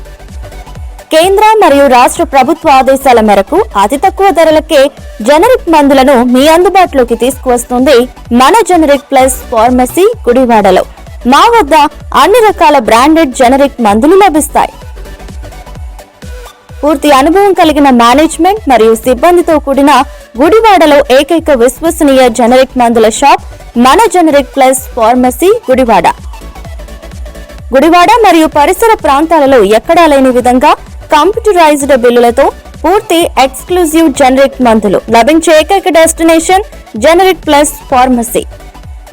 కేంద్ర మరియు రాష్ట్ర ప్రభుత్వ ఆదేశాల మేరకు అతి తక్కువ ధరలకే జనరిక్ మందులను మీ అందుబాటులోకి తీసుకువస్తుంది మన జనరిక్ ప్లస్ ఫార్మసీ గుడివాడలో. మా వద్ద అన్ని రకాల బ్రాండెడ్ జనరిక్ మందులు లభిస్తాయి. పూర్తి అనుభవం కలిగిన మేనేజ్మెంట్ మరియు సిబ్బందితో కూడిన గుడివాడలో ఏకైక విశ్వసనీయ జనరిక్ మందుల షాప్ మన generic plus pharmacy Gudivada. Gudivada మరియు పరిసర ప్రాంతాలలో ఎక్కడా లేని విధంగా కంప్యూటరైజ్డ్ బిల్లులతో పూర్తి ఎక్స్క్లూజివ్ జనరిక్ మందులు లభించే ఏకైక డెస్టినేషన్ జనరిక్ ప్లస్ ఫార్మసీ.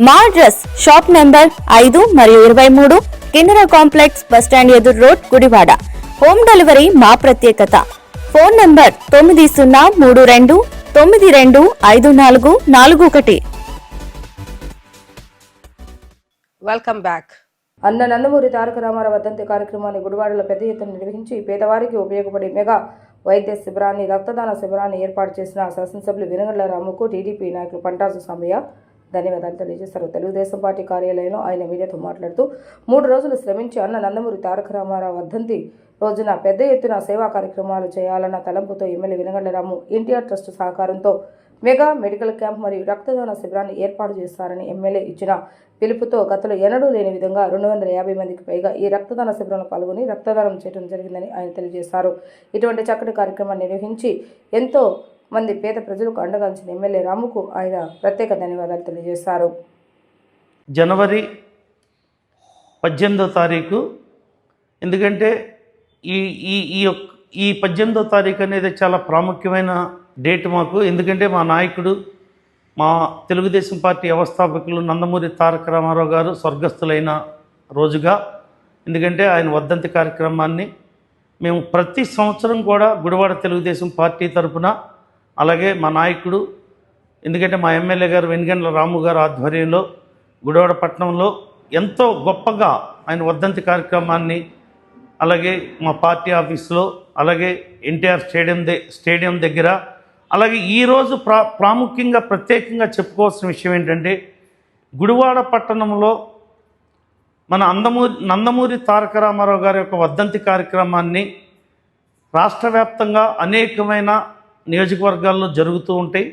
మా అడ్రస్ షాప్ నెంబర్ 5 మరియు 23 కిన్నెర కాంప్లెక్స్ బస్టాండ్ ఎదురు రోడ్ గుడివాడ. హోమ్ డెలివరీ మా ప్రత్యేకత. Phone number 9032925441. Welcome back. అన్న నందమూరి తారక రామారావు వర్ధంతి కార్యక్రమాన్ని గుడివాడలో పెద్ద ఎత్తున నిర్వహించి పేదవారికి ఉపయోగపడే మెగా వైద్య శిబిరాన్ని రక్తదాన శిబిరాన్ని ఏర్పాటు చేసిన శాసనసభ్యులు వెనుగళ్ల రాముకు టీడీపీ నాయకులు పంటాసు సామయ్య ధన్యవాదాలు తెలియజేశారు. తెలుగుదేశం పార్టీ కార్యాలయంలో ఆయన మీడియాతో మాట్లాడుతూ 3 రోజులు శ్రమించి అన్న నందమూరి తారక రామారావు వర్ధంతి రోజున పెద్ద ఎత్తున సేవా కార్యక్రమాలు చేయాలన్న తలంపుతో ఎమ్మెల్యే వెనుగళ్ల రాము ఎన్టీఆర్ ట్రస్ట్ సహకారంతో మెగా మెడికల్ క్యాంప్ మరియు రక్తదాన శిబిరాన్ని ఏర్పాటు చేస్తారని ఎమ్మెల్యే ఇచ్చిన పిలుపుతో గతంలో ఎన్నడూ లేని విధంగా 250 మందికి పైగా ఈ రక్తదాన శిబిరంలో పాల్గొని రక్తదానం చేయడం జరిగిందని ఆయన తెలియజేశారు. ఇటువంటి చక్కటి కార్యక్రమాన్ని నిర్వహించి ఎంతో మంది పేద ప్రజలకు అండగా నిలిచిన ఎమ్మెల్యే రాముకు ఆయన ప్రత్యేక ధన్యవాదాలు తెలియజేశారు. జనవరి 18వ తారీఖు. ఎందుకంటే ఈ ఈ ఈ ఈ 18వ తారీఖు అనేది చాలా ప్రాముఖ్యమైన డేట్ మాకు. ఎందుకంటే మా నాయకుడు, మా తెలుగుదేశం పార్టీ వ్యవస్థాపకులు నందమూరి తారక రామారావు గారు స్వర్గస్థులైన రోజుగా. ఎందుకంటే ఆయన వర్ధంతి కార్యక్రమాన్ని మేము ప్రతి సంవత్సరం కూడా గుడివాడ తెలుగుదేశం పార్టీ తరఫున, అలాగే మా నాయకుడు, ఎందుకంటే మా ఎమ్మెల్యే గారు వెనిగండ్ల రాము గారు ఆధ్వర్యంలో గుడివాడ పట్టణంలో ఎంతో గొప్పగా ఆయన వర్ధంతి కార్యక్రమాన్ని, అలాగే మా పార్టీ ఆఫీస్లో, అలాగే ఎన్టీఆర్ స్టేడియం దగ్గర, అలాగే ఈరోజు ప్రాముఖ్యంగా ప్రత్యేకంగా చెప్పుకోవాల్సిన విషయం ఏంటంటే గుడివాడ పట్టణంలో మన నందమూరి తారక రామారావు గారి యొక్క వర్ధంతి కార్యక్రమాన్ని రాష్ట్ర వ్యాప్తంగా అనేకమైన నియోజకవర్గాల్లో జరుగుతూ ఉంటాయి.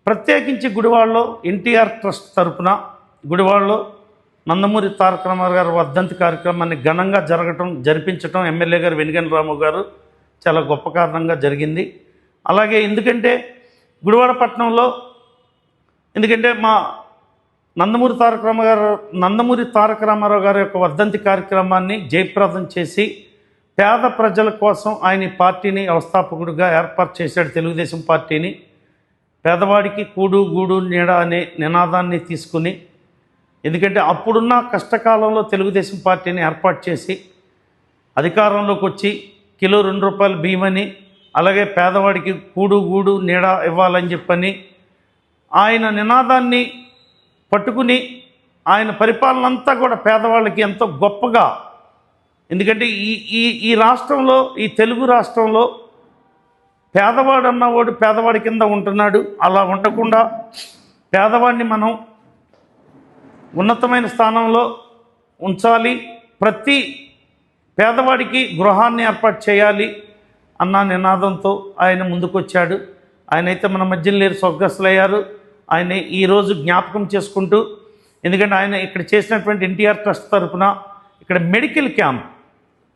ప్రత్యేకించి గుడివాడలో ఎన్టీఆర్ ట్రస్ట్ తరఫున గుడివాడలో నందమూరి తారక రామారావు గారి వర్ధంతి కార్యక్రమాన్ని ఘనంగా జరిపించడం ఎమ్మెల్యే గారు వెనిగండ్ల రాము గారు చాలా గొప్ప కారణంగా జరిగింది. అలాగే ఎందుకంటే గుడివాడ పట్టణంలో, ఎందుకంటే మా నందమూరి తారక రామారావు గారి యొక్క వర్ధంతి కార్యక్రమాన్ని జయప్రదం చేసి పేద ప్రజల కోసం ఆయన పార్టీని వ్యవస్థాపకుడిగా ఏర్పాటు చేశాడు. తెలుగుదేశం పార్టీని పేదవాడికి కూడు గూడు నీడ అనే నినాదాన్ని తీసుకుని, ఎందుకంటే అప్పుడున్న కష్టకాలంలో తెలుగుదేశం పార్టీని ఏర్పాటు చేసి అధికారంలోకి వచ్చి కిలో 2 రూపాయలు బియ్యమని, అలాగే పేదవాడికి కూడు గూడు నీడ ఇవ్వాలని చెప్పని ఆయన నినాదాన్ని పట్టుకుని ఆయన పరిపాలన అంతా కూడా పేదవాళ్ళకి ఎంతో గొప్పగా, ఎందుకంటే ఈ రాష్ట్రంలో, ఈ తెలుగు రాష్ట్రంలో పేదవాడు అన్నవాడు పేదవాడి కింద ఉంటున్నాడు. అలా ఉండకుండా పేదవాడిని మనం ఉన్నతమైన స్థానంలో ఉంచాలి, ప్రతి పేదవాడికి గృహాన్ని ఏర్పాటు చేయాలి అన్న నినాదంతో ఆయన ముందుకొచ్చాడు. ఆయనైతే మన మధ్యలో లేరు, స్వర్గస్థులయ్యారు. ఆయన ఈరోజు జ్ఞాపకం చేసుకుంటూ, ఎందుకంటే ఆయన ఇక్కడ చేసినటువంటి ఎన్టీఆర్ ట్రస్ట్ తరఫున ఇక్కడ మెడికల్ క్యాంప్,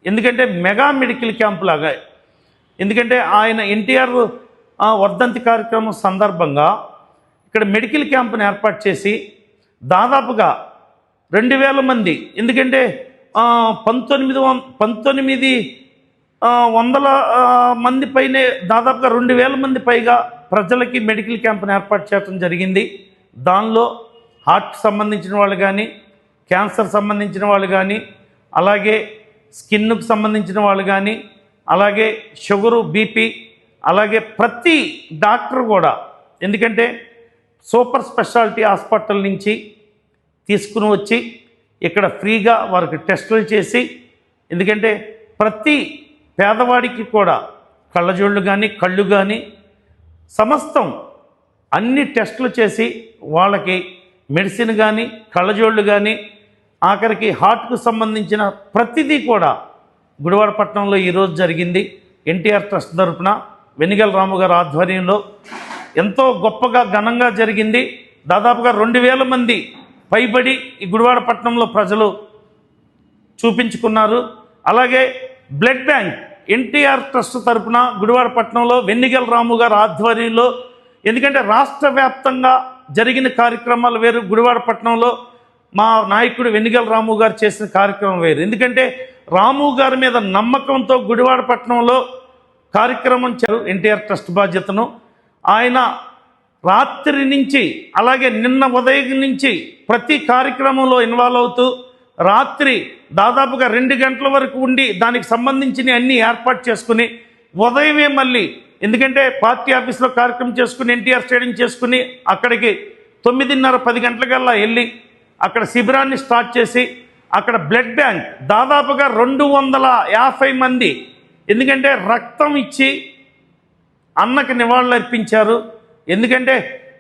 ఎందుకంటే మెగా మెడికల్ క్యాంప్ లాగా, ఎందుకంటే ఆయన ఎన్టీఆర్ వర్ధంతి కార్యక్రమం సందర్భంగా ఇక్కడ మెడికల్ క్యాంప్ని ఏర్పాటు చేసి దాదాపుగా 2000 మంది, ఎందుకంటే 1900 మంది పైనే, దాదాపుగా 2000 మంది పైగా ప్రజలకి మెడికల్ క్యాంప్ని ఏర్పాటు చేయడం జరిగింది. దానిలో హార్ట్ సంబంధించిన వాళ్ళు కానీ, క్యాన్సర్ సంబంధించిన వాళ్ళు కానీ, అలాగే స్కిన్కు సంబంధించిన వాళ్ళు కానీ, అలాగే షుగరు, బీపీ, అలాగే ప్రతి డాక్టర్ కూడా, ఎందుకంటే సూపర్ స్పెషాలిటీ హాస్పిటల్ నుంచి తీసుకుని వచ్చి ఇక్కడ ఫ్రీగా వారికి టెస్టులు చేసి, ఎందుకంటే ప్రతి పేదవాడికి కూడా కళ్ళజోళ్ళు కానీ, కళ్ళు కానీ, సమస్తం అన్ని టెస్టులు చేసి వాళ్ళకి మెడిసిన్ కానీ, కళ్ళజోళ్ళు కానీ, ఆఖరికి హార్ట్కు సంబంధించిన ప్రతిదీ కూడా గుడివాడ పట్టణంలో ఈరోజు జరిగింది. ఎన్టీఆర్ ట్రస్ట్ తరఫున వెనిగండ్ల రాము గారి ఆధ్వర్యంలో ఎంతో గొప్పగా ఘనంగా జరిగింది. దాదాపుగా 2000 మంది పైబడి ఈ గుడివాడ పట్టణంలో ప్రజలు చూపించుకున్నారు. అలాగే బ్లడ్ బ్యాంక్ ఎన్టీఆర్ ట్రస్ట్ తరఫున గుడివాడ పట్టణంలో వెనిగండ్ల రాము గారి ఆధ్వర్యంలో, ఎందుకంటే రాష్ట్ర వ్యాప్తంగా జరిగిన కార్యక్రమాలు వేరు, గుడివాడ పట్టణంలో మా నాయకుడు వెనిగండ్ల రాము గారు చేసిన కార్యక్రమం వేరు. ఎందుకంటే రాము గారి మీద నమ్మకంతో గుడివాడ పట్టణంలో కార్యక్రమం ఎన్టీఆర్ ట్రస్ట్ బాధ్యతను ఆయన రాత్రి నుంచి, అలాగే నిన్న ఉదయం నుంచి ప్రతి కార్యక్రమంలో ఇన్వాల్వ్ అవుతూ రాత్రి దాదాపుగా 2 గంటల వరకు ఉండి దానికి సంబంధించిన అన్నీ ఏర్పాటు చేసుకుని ఉదయమే మళ్ళీ, ఎందుకంటే పార్టీ ఆఫీస్లో కార్యక్రమం చేసుకుని ఎన్టీఆర్ స్టేడియం చేసుకుని అక్కడికి 9:30-10 గంటలకల్లా వెళ్ళి అక్కడ శిబిరాన్ని స్టార్ట్ చేసి అక్కడ బ్లడ్ బ్యాంక్ దాదాపుగా 250 మంది, ఎందుకంటే రక్తం ఇచ్చి అన్నకి నివాళులు అర్పించారు. ఎందుకంటే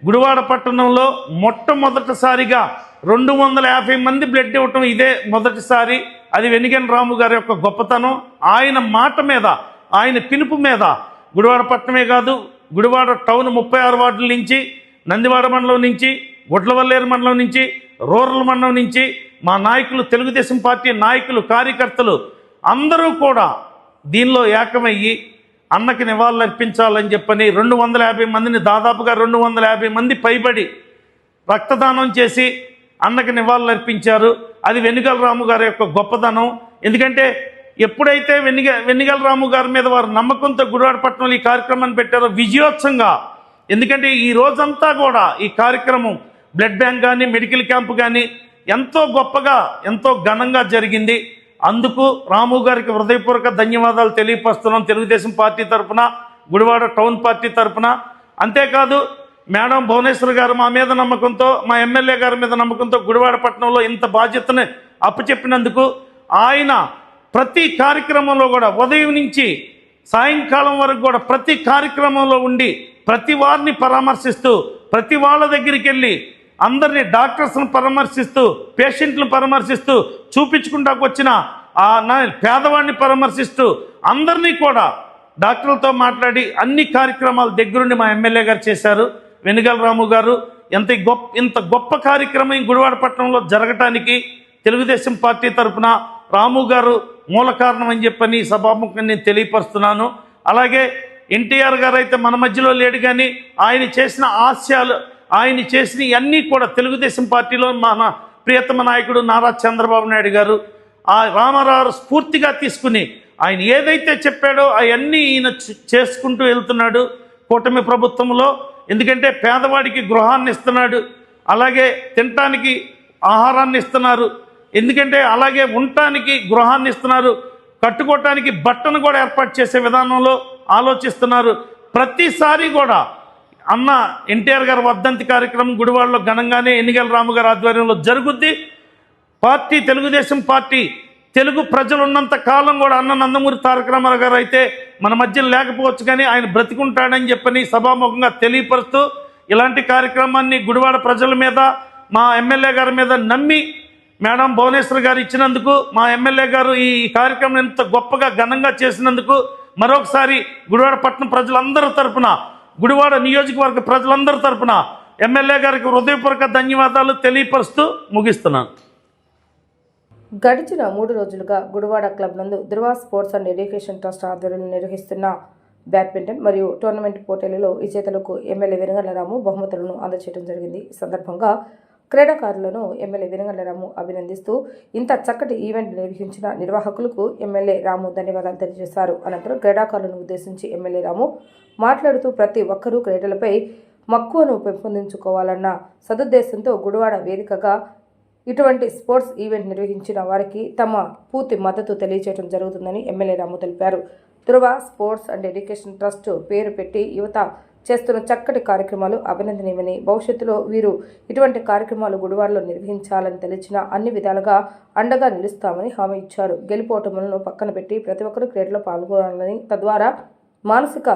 గుడివాడ పట్టణంలో మొట్టమొదటిసారిగా 250 మంది బ్లడ్ ఇవ్వటం ఇదే మొదటిసారి. అది వెనిగండ్ల రాము గారి యొక్క గొప్పతనం. ఆయన మాట మీద, ఆయన పిలుపు మీద గుడివాడ పట్టణమే కాదు, గుడివాడ టౌన్ 36 వార్డుల నుంచి, నందివాడ మండలం నుంచి, గుడ్లవల్లేరు మండలం నుంచి, రూరల్ మండలం నుంచి మా నాయకులు, తెలుగుదేశం పార్టీ నాయకులు, కార్యకర్తలు అందరూ కూడా దీనిలో ఏకమయ్యి అన్నకి నివాళులు అర్పించాలని చెప్పని 250 మందిని, దాదాపుగా 250 మంది పైబడి రక్తదానం చేసి అన్నకి నివాళులు అర్పించారు. అది వెన్నిగల రాము గారి యొక్క గొప్పదనం. ఎందుకంటే ఎప్పుడైతే వెన్నిగల రాము గారి మీద వారు నమ్మకంతో గుడివాడ పట్టణంలో ఈ కార్యక్రమాన్ని పెట్టారో విజయోత్సవంగా, ఎందుకంటే ఈ రోజంతా కూడా ఈ కార్యక్రమం బ్లడ్ బ్యాంక్ కానీ మెడికల్ క్యాంప్ కానీ ఎంతో గొప్పగా ఎంతో ఘనంగా జరిగింది. అందుకు రాము గారికి హృదయపూర్వక ధన్యవాదాలు తెలియపరుస్తున్నాం తెలుగుదేశం పార్టీ తరఫున, గుడివాడ టౌన్ పార్టీ తరఫున. అంతేకాదు మేడం భువనేశ్వర్ గారు మా మీద నమ్మకంతో, మా ఎమ్మెల్యే గారి మీద నమ్మకంతో గుడివాడ పట్టణంలో ఇంత బాధ్యతను అప్పచెప్పినందుకు ఆయన ప్రతి కార్యక్రమంలో కూడా ఉదయం నుంచి సాయంకాలం వరకు కూడా ప్రతి కార్యక్రమంలో ఉండి ప్రతి వారిని పరామర్శిస్తూ, ప్రతి వాళ్ళ దగ్గరికి వెళ్ళి అందరినీ డాక్టర్స్ను పరామర్శిస్తూ, పేషెంట్లను పరామర్శిస్తూ, చూపించుకుంటాకు వచ్చిన పేదవాడిని పరామర్శిస్తూ అందరినీ కూడా డాక్టర్లతో మాట్లాడి అన్ని కార్యక్రమాలు దగ్గరుండి మా ఎమ్మెల్యే గారు చేశారు. వెన్నిగల రాము గారు ఇంత గొప్ప కార్యక్రమం గుడివాడ పట్టణంలో జరగటానికి తెలుగుదేశం పార్టీ తరఫున రాము గారు మూల కారణం అని చెప్పని సభాముఖంగా నేను తెలియపరుస్తున్నాను. అలాగే ఎన్టీఆర్ గారు అయితే మన మధ్యలో లేడు, కానీ ఆయన చేసిన ఆశయాలు, ఆయన చేసిన అన్నీ కూడా తెలుగుదేశం పార్టీలో మన ప్రియతమ నాయకుడు నారా చంద్రబాబు నాయుడు గారు ఆ రామారావు స్ఫూర్తిగా తీసుకుని ఆయన ఏదైతే చెప్పాడో అవన్నీ ఈయన చేసుకుంటూ వెళ్తున్నాడు కూటమి ప్రభుత్వంలో. ఎందుకంటే పేదవాడికి గృహాన్ని ఇస్తున్నాడు, అలాగే తినటానికి ఆహారాన్ని ఇస్తున్నారు, ఎందుకంటే అలాగే ఉండటానికి గృహాన్ని ఇస్తున్నారు, కట్టుకోవటానికి బట్టను కూడా ఏర్పాటు చేసే విధానంలో ఆలోచిస్తున్నారు. ప్రతిసారి కూడా అన్న ఎన్టీఆర్ గారి వర్ధంతి కార్యక్రమం గుడివాడలో ఘనంగానే వెన్నిగల రాము గారి ఆధ్వర్యంలో జరుగుద్ది. పార్టీ తెలుగుదేశం పార్టీ తెలుగు ప్రజలు ఉన్నంత కాలం కూడా అన్న నందమూరి తారక రామారావు గారు అయితే మన మధ్య లేకపోవచ్చు, కానీ ఆయన బ్రతికుంటాడని చెప్పని సభాముఖంగా తెలియపరుస్తూ ఇలాంటి కార్యక్రమాన్ని గుడివాడ ప్రజల మీద, మా ఎమ్మెల్యే గారి మీద నమ్మి మేడం భువనేశ్వర్ గారు ఇచ్చినందుకు, మా ఎమ్మెల్యే గారు ఈ కార్యక్రమం ఎంత గొప్పగా ఘనంగా చేసినందుకు మరొకసారి గుడివాడ పట్టణ ప్రజలందరి తరఫున, గుడివాడ నియోజకవర్గ ప్రజలందరి తరఫున ఎమ్మెల్యే గారికి హృదయపూర్వక ధన్యవాదాలు తెలియపరుస్తూ ముగిస్తున్నాను. గడిచిన 3 రోజులుగా గుడివాడ క్లబ్ నందు ధృవ స్పోర్ట్స్ అండ్ ఎడ్యుకేషన్ ట్రస్ట్ ఆధ్వర్యంలో నిర్వహిస్తున్న బ్యాడ్మింటన్ మరియు టోర్నమెంట్ పోటీలలో విజేతలకు ఎమ్మెల్యే వెనుగళ్ల రాము బహుమతులను అందజేయడం జరిగింది. ఈ సందర్భంగా క్రీడాకారులను ఎమ్మెల్యే వెనుగళ్ల రాము అభినందిస్తూ ఇంత చక్కటి ఈవెంట్ నిర్వహించిన నిర్వాహకులకు ఎమ్మెల్యే రాము ధన్యవాదాలు తెలియజేశారు. అనంతరం క్రీడాకారులను ఉద్దేశించి ఎమ్మెల్యే రాము మాట్లాడుతూ ప్రతి ఒక్కరూ క్రీడలపై మక్కువను పెంపొందించుకోవాలన్న సదుద్దేశంతో గుడివాడ వేదికగా ఇటువంటి స్పోర్ట్స్ ఈవెంట్ నిర్వహించిన వారికి తమ పూర్తి మద్దతు తెలియజేయడం జరుగుతుందని ఎమ్మెల్యే రాము తెలిపారు. ధృవ స్పోర్ట్స్ అండ్ ఎడ్యుకేషన్ ట్రస్ట్ పేరు పెట్టి యువత చేస్తున్న చక్కటి కార్యక్రమాలు అభినందనీయమని, భవిష్యత్తులో వీరు ఇటువంటి కార్యక్రమాలు గుడివాడలో నిర్వహించాలని తెలిసిన అన్ని విధాలుగా అండగా నిలుస్తామని హామీ ఇచ్చారు. గెలుపోటములను పక్కన పెట్టి ప్రతి ఒక్కరూ క్రీడలో పాల్గొనాలని, తద్వారా మానసిక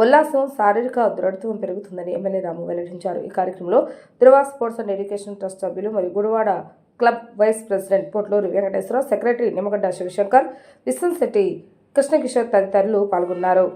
ఉల్లాసం, శారీరక దృఢత్వం పెరుగుతుందని ఎమ్మెల్యే రాము వెల్లడించారు. ఈ కార్యక్రమంలో Dhruva sports and education trust సభ్యులు మరియు Gudivada club vice president Potluru Venkateswara, secretary Nimmagadda Sivashankar, Viswamsetti Krishnakishore తదితరులు పాల్గొన్నారు.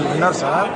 విన్నారు సార్.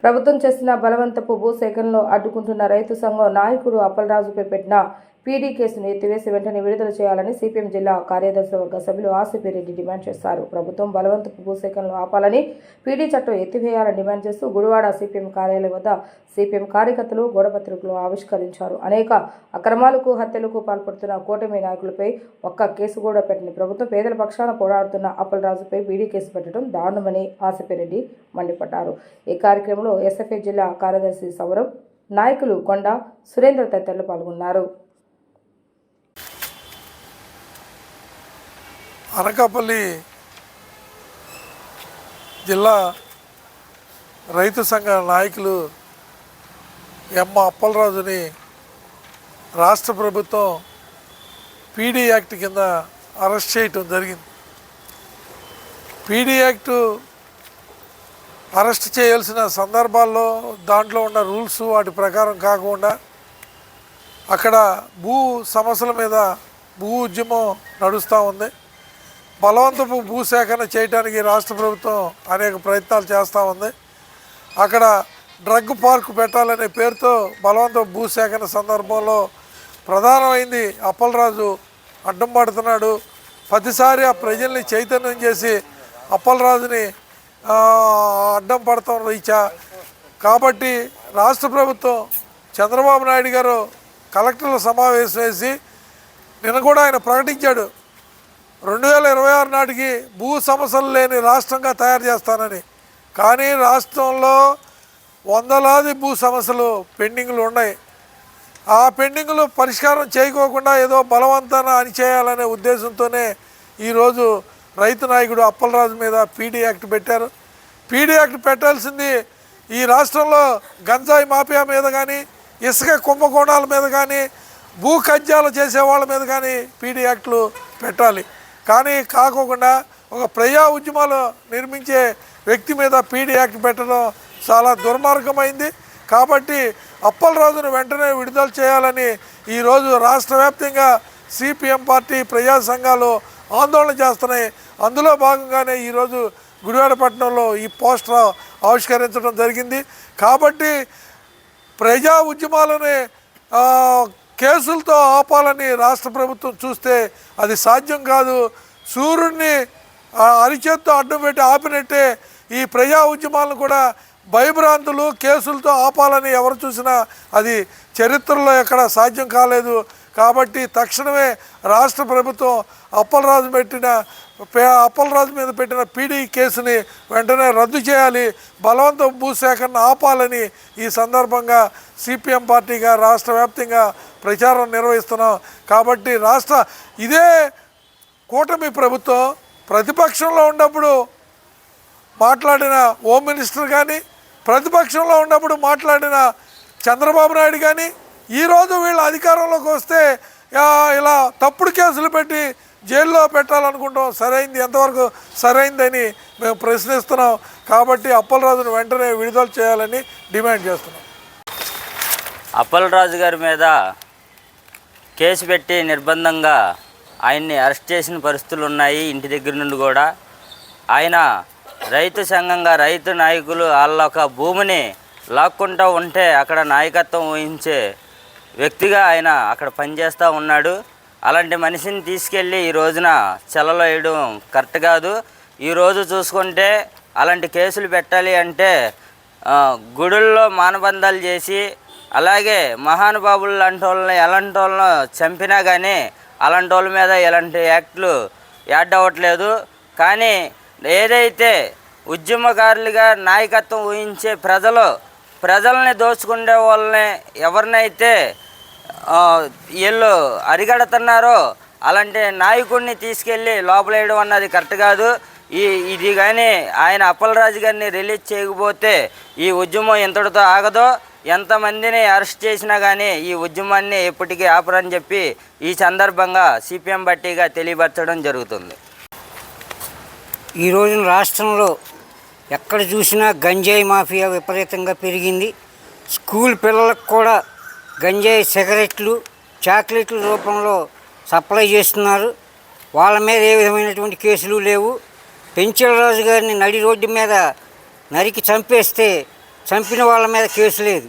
ప్రభుత్వం చేసిన బలవంతపు భూసేకరణలో అడ్డుకుంటున్న రైతు సంఘం నాయకుడు అప్పలరాజుపై పెట్టిన పీడీ కేసును ఎత్తివేసి వెంటనే విడుదల చేయాలని సిపిఎం జిల్లా కార్యదర్శి వర్గ సభ్యులు ఆసిపిరెడ్డి డిమాండ్ చేశారు. ప్రభుత్వం బలవంతపు భూసేకరణలు ఆపాలని, పీడీ చట్టం ఎత్తివేయాలని డిమాండ్ చేస్తూ గుడివాడ సిపిఎం కార్యాలయం వద్ద సిపిఎం కార్యకర్తలు గోడపత్రికలు ఆవిష్కరించారు. అనేక అక్రమాలకు, హత్యలకు పాల్పడుతున్న కూటమి నాయకులపై ఒక్క కేసు కూడా పెట్టని ప్రభుత్వం పేదల పక్షాన పోరాడుతున్న అప్పలరాజుపై పీడీ కేసు పెట్టడం దారుణమని ఆసిపిరెడ్డి మండిపడ్డారు. ఈ కార్యక్రమంలో ఎస్ఎఫ్ఐ జిల్లా కార్యదర్శి సౌరవ్, నాయకులు కొండ, సురేంద్ర తదితరులు పాల్గొన్నారు. అనకాపల్లి జిల్లా రైతు సంఘ నాయకులు ఎమ్మ అప్పలరాజుని రాష్ట్ర ప్రభుత్వం పీడీ యాక్ట్ కింద అరెస్ట్ చేయటం జరిగింది. పీడీ యాక్టు అరెస్ట్ చేయాల్సిన సందర్భాల్లో దాంట్లో ఉన్న రూల్స్ వాటి ప్రకారం కాకుండా అక్కడ భూ సమస్యల మీద భూ ఉద్యమం నడుస్తూ ఉంది. బలవంతపు భూసేకరణ చేయడానికి రాష్ట్ర ప్రభుత్వం అనేక ప్రయత్నాలు చేస్తూ ఉంది. అక్కడ డ్రగ్ పార్క్ పెట్టాలనే పేరుతో బలవంతపు భూసేకరణ సందర్భంలో ప్రధానమైంది అప్పలరాజు అడ్డం పడుతున్నాడు. ప్రతిసారి ఆ ప్రజల్ని చైతన్యం చేసి అప్పలరాజుని అడ్డం పడతాం రీచా. కాబట్టి రాష్ట్ర ప్రభుత్వం చంద్రబాబు నాయుడు గారు కలెక్టర్ల సమావేశం వేసి నిన్న కూడా ఆయన ప్రకటించాడు 2026 నాటికి భూ సమస్యలు లేని రాష్ట్రంగా తయారు చేస్తానని. కానీ రాష్ట్రంలో వందలాది భూ సమస్యలు పెండింగ్లు ఉన్నాయి. ఆ పెండింగ్లు పరిష్కారం చేయకోకుండా ఏదో బలవంతాన అణిచేయాలనే ఉద్దేశంతోనే ఈరోజు రైతు నాయకుడు అప్పలరాజు మీద పీడీ యాక్ట్ పెట్టారు. పీడీ యాక్ట్ పెట్టాల్సింది ఈ రాష్ట్రంలో గంజాయి మాఫియా మీద కానీ, ఇసుక కుంభకోణాల మీద కానీ, భూ కబ్జాలు చేసే వాళ్ళ మీద కానీ పీడీ యాక్ట్లు పెట్టాలి. కానీ కాకోకుండా ఒక ప్రజా ఉద్యమాలు నిర్మించే వ్యక్తి మీద పీడీ యాక్ట్ పెట్టడం చాలా దుర్మార్గమైంది. కాబట్టి అప్పలరాజును వెంటనే విడుదల చేయాలని ఈరోజు రాష్ట్ర వ్యాప్తంగా సిపిఎం పార్టీ ప్రజా సంఘాలు ఆందోళన చేస్తున్నాయి. అందులో భాగంగానే ఈరోజు గుడివాడపట్నంలో ఈ పోస్టర్ ఆవిష్కరించడం జరిగింది. కాబట్టి ప్రజా ఉద్యమాలని కేసులతో ఆపాలని రాష్ట్ర ప్రభుత్వం చూస్తే అది సాధ్యం కాదు. సూర్యుడిని అరిచేత్తో అడ్డం పెట్టి ఆపినట్టే ఈ ప్రజా ఉద్యమాలను కూడా భయభ్రాంతులు కేసులతో ఆపాలని ఎవరు చూసినా అది చరిత్రలో ఎక్కడ సాధ్యం కాలేదు. కాబట్టి తక్షణమే రాష్ట్ర ప్రభుత్వం అప్పలరాజు మీద పెట్టిన పీడీ కేసుని వెంటనే రద్దు చేయాలి, బలవంత భూసేకరణ ఆపాలని ఈ సందర్భంగా సిపిఎం పార్టీగా రాష్ట్ర వ్యాప్తంగా ప్రచారం నిర్వహిస్తున్నాం. కాబట్టి ఇదే కూటమి ప్రభుత్వం ప్రతిపక్షంలో ఉన్నప్పుడు మాట్లాడిన హోమ్ మినిస్టర్ కానీ, ప్రతిపక్షంలో ఉన్నప్పుడు మాట్లాడిన చంద్రబాబు నాయుడు కానీ, ఈరోజు వీళ్ళ అధికారంలోకి వస్తే ఇలా తప్పుడు కేసులు పెట్టి జైల్లో పెట్టాలనుకుంటాం. సరైంది ఎంతవరకు సరైందని మేము ప్రశ్నిస్తున్నాం. కాబట్టి అప్పలరాజును వెంటనే విడుదల చేయాలని డిమాండ్ చేస్తున్నాం. అప్పలరాజు గారి మీద కేసు పెట్టి నిర్బంధంగా ఆయన్ని అరెస్ట్ చేసిన పరిస్థితులు ఉన్నాయి. ఇంటి దగ్గర నుండి కూడా ఆయన రైతు సంఘంగా రైతు నాయకులు వాళ్ళ ఒక భూమిని లాక్కుంటూ ఉంటే అక్కడ నాయకత్వం వహించే వ్యక్తిగా ఆయన అక్కడ పనిచేస్తూ ఉన్నాడు. అలాంటి మనిషిని తీసుకెళ్ళి ఈ రోజున చెలలో వేయడం కరెక్ట్ కాదు. ఈరోజు చూసుకుంటే అలాంటి కేసులు పెట్టాలి అంటే గుడుల్లో మానబంధాలు చేసి అలాగే మహానుభావులు లాంటి వాళ్ళని ఎలాంటి వాళ్ళని చంపినా కానీ అలాంటి వాళ్ళ మీద ఎలాంటి యాక్ట్లు యాడ్ అవ్వట్లేదు. కానీ ఏదైతే ఉద్యమకారులుగా నాయకత్వం ఊహించే ప్రజల్ని దోచుకునే వాళ్ళని ఎవరినైతే వీళ్ళు అరిగడుతున్నారో అలాంటి నాయకుడిని తీసుకెళ్ళి లోపలేయడం అన్నది కరెక్ట్ కాదు. ఇది కానీ ఆయన అప్పలరాజు గారిని రిలీజ్ చేయకపోతే ఈ ఉద్యమం ఎంతటితో ఆగదో, ఎంతమందిని అరెస్ట్ చేసినా కానీ ఈ ఉద్యమాన్ని ఎప్పటికీ ఆపరని చెప్పి ఈ సందర్భంగా సిపిఎం బట్టిగా తెలియపరచడం జరుగుతుంది. ఈ రోజున రాష్ట్రంలో ఎక్కడ చూసినా గంజాయి మాఫియా విపరీతంగా పెరిగింది. స్కూల్ పిల్లలకు కూడా గంజాయి సిగరెట్లు, చాక్లెట్ల రూపంలో సప్లై చేస్తున్నారు. వాళ్ళ మీద ఏ విధమైనటువంటి కేసులు లేవు. పెంచలరాజు గారిని నడి రోడ్డు మీద నరికి చంపేస్తే చంపిన వాళ్ళ మీద కేసు లేదు.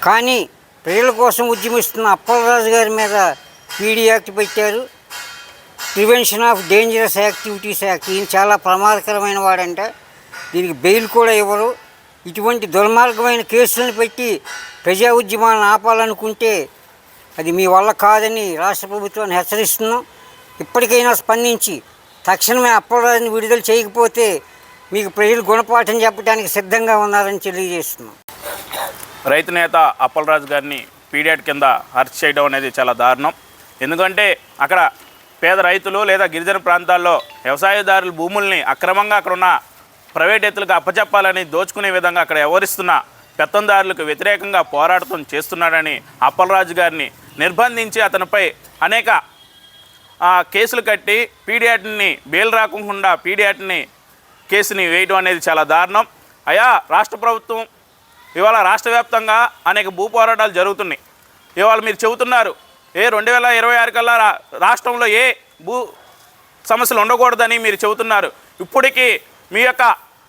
కానీ ప్రజల కోసం ఉద్యమిస్తున్న అప్పలరాజు గారి మీద పీడీ యాక్ట్ పెట్టారు. Prevention of dangerous activities act. ఈయన చాలా ప్రమాదకరమైన వాడంట. దీనికి బెయిల్ కూడా ఇవ్వరు. ఇటువంటి దుర్మార్గమైన కేసులను పెట్టి ప్రజా ఉద్యమాలను ఆపాలనుకుంటే అది మీ వల్ల కాదని రాష్ట్ర ప్రభుత్వాన్ని హెచ్చరిస్తున్నాం. ఇప్పటికైనా స్పందించి తక్షణమే అప్పలరాజుని విడుదల చేయకపోతే మీకు ప్రజలు గుణపాఠం చెప్పడానికి సిద్ధంగా ఉన్నారని తెలియజేస్తున్నాం. రైతు నేత అప్పలరాజు గారిని పీడియాట్ కింద అరెస్ట్ చేయడం అనేది చాలా దారుణం. ఎందుకంటే అక్కడ పేద రైతులు లేదా గిరిజన ప్రాంతాల్లో వ్యవసాయదారుల భూముల్ని అక్రమంగా అక్కడున్న ప్రైవేట్ అప్పచెప్పాలని దోచుకునే విధంగా అక్కడ వ్యవహరిస్తున్న పెత్తందారులకు వ్యతిరేకంగా పోరాటం చేస్తున్నాడని అప్పలరాజు గారిని నిర్బంధించి అతనిపై అనేక కేసులు కట్టి పీడియాట్ని బెయిల్ రాకుండా పీడియాట్ని కేసుని వేయడం అనేది చాలా దారుణం. అయా రాష్ట్ర ప్రభుత్వం ఇవాళ రాష్ట్ర వ్యాప్తంగా అనేక భూ పోరాటాలు జరుగుతున్నాయి. ఇవాళ మీరు చెబుతున్నారు 2026 కల్లా రాష్ట్రంలో ఏ భూ సమస్యలు ఉండకూడదని మీరు చెబుతున్నారు. ఇప్పటికీ మీ యొక్క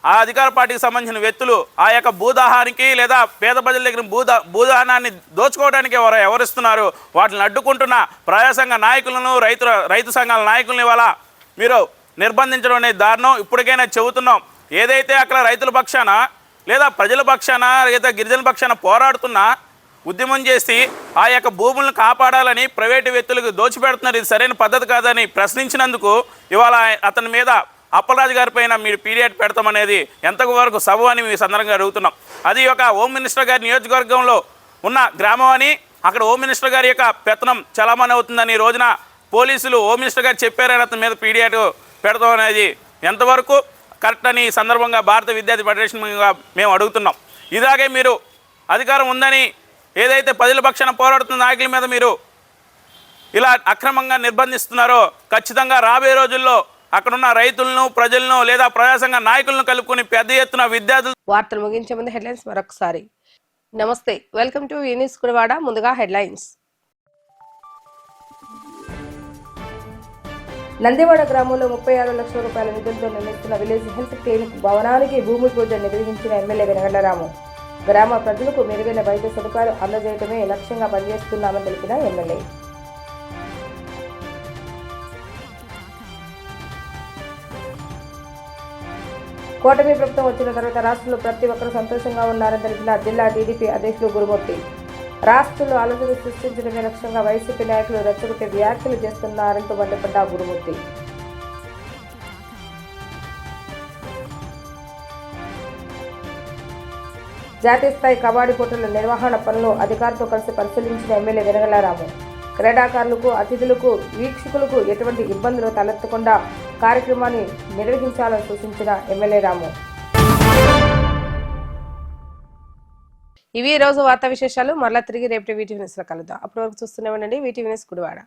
ఆ అధికార పార్టీకి సంబంధించిన వ్యక్తులు ఆ యొక్క భూదాహానికి లేదా పేద ప్రజల దగ్గర భూదాహాన్ని దోచుకోవడానికి ఎవరిస్తున్నారు. వాటిని అడ్డుకుంటున్న ప్రజాసంఘ నాయకులను రైతు సంఘాల నాయకులను ఇవాళ మీరు నిర్బంధించడం అనేది దారుణం. ఇప్పటికైనా చెబుతున్నాం, ఏదైతే అక్కడ రైతుల పక్షాన లేదా ప్రజల పక్షాన లేదా గిరిజన పక్షాన పోరాడుతున్నా ఉద్యమం చేసి ఆ యొక్క భూములను కాపాడాలని ప్రైవేటు వ్యక్తులకు దోచిపెడుతున్నారు. ఇది సరైన పద్ధతి కాదని ప్రశ్నించినందుకు ఇవాళ అతని మీద అప్పలరాజు గారి పైన మీరు పీడియాట్ పెడతామనేది ఎంతవరకు సబబు అని మీ సందర్భంగా అడుగుతున్నాం. అది ఒక హోమ్ మినిస్టర్ గారి నియోజకవర్గంలో ఉన్న గ్రామం అని అక్కడ హోమ్ మినిస్టర్ గారి యొక్క పెత్తనం చలామణి అవుతుందని ఈ రోజున పోలీసులు హోమ్ మినిస్టర్ గారు చెప్పారని అతని మీద పీడియాట్ పెడతాం అనేది ఎంతవరకు కరెక్ట్ అని ఈ సందర్భంగా భారత విద్యార్థి ఫెడరేషన్గా మేము అడుగుతున్నాం. ఇలాగే మీరు అధికారం ఉందని ఏదైతే ప్రజల పక్షాన పోరాడుతున్న నాయకుల మీద మీరు ఇలా అక్రమంగా నిర్బంధిస్తున్నారో ఖచ్చితంగా రాబోయే రోజుల్లో అక్కడున్న రైతులను ప్రజలను లేదా ప్రజాసంఘ నాయకులను కలుపుకొని పెద్ద ఎత్తున విద్యార్థులు. వార్తలు ముగించే ముందు హెడ్లైన్స్ మరొకసారి. నమస్తే, వెల్కమ్ టు యూనిస్ గుడివాడ. ముందుగా హెడ్లైన్స్. నందివాడ గ్రామంలో 36 లక్షల రూపాయల నిధులతో నిర్మిస్తున్న విలేజ్ హెల్త్ క్లినిక్ భవనానికి భూమి పూజ నిర్వహించిన ఎమ్మెల్యే వెనగండ్లరాము. గ్రామ ప్రజలకు మెరుగైన వైద్య సదుపాయాలు అందజేయడమే లక్ష్యంగా పనిచేస్తున్నామని తెలిపిన ఎమ్మెల్యే. కూటమి ప్రభుత్వం వచ్చిన తర్వాత రాష్ట్రంలో ప్రతి ఒక్కరూ సంతోషంగా ఉన్నారని తెలిపిన జిల్లా టీడీపీ అధ్యక్షులు గురుమూర్తి. రాష్ట్రంలో అలజడి సృష్టించడమే లక్ష్యంగా వైసీపీ నాయకులు రెచ్చగొట్టే వ్యాఖ్యలు చేస్తున్నారంటూ మండిపడ్డ గురుమూర్తి. జాతీయ స్థాయి కబడ్డీ పోటీల నిర్వహణ పనులు అధికారులతో కలిసి పరిశీలించిన ఎమ్మెల్యే వెనగండ్లరాము. క్రీడాకారులకు, అతిథులకు, వీక్షకులకు ఎటువంటి ఇబ్బందులు తలెత్తకుండా కార్యక్రమాన్ని నిర్వహించాలని సూచించిన ఎమ్మెల్యే రాము. ఇవి ఈ రోజు వార్తా విశేషాలు. మరలా తిరిగి రేపటి వీటీవీ న్యూస్లో కలుద్దాం. అప్పటి వరకు చూస్తూనే ఉండండి వీటీవీ న్యూస్ గుడివాడ.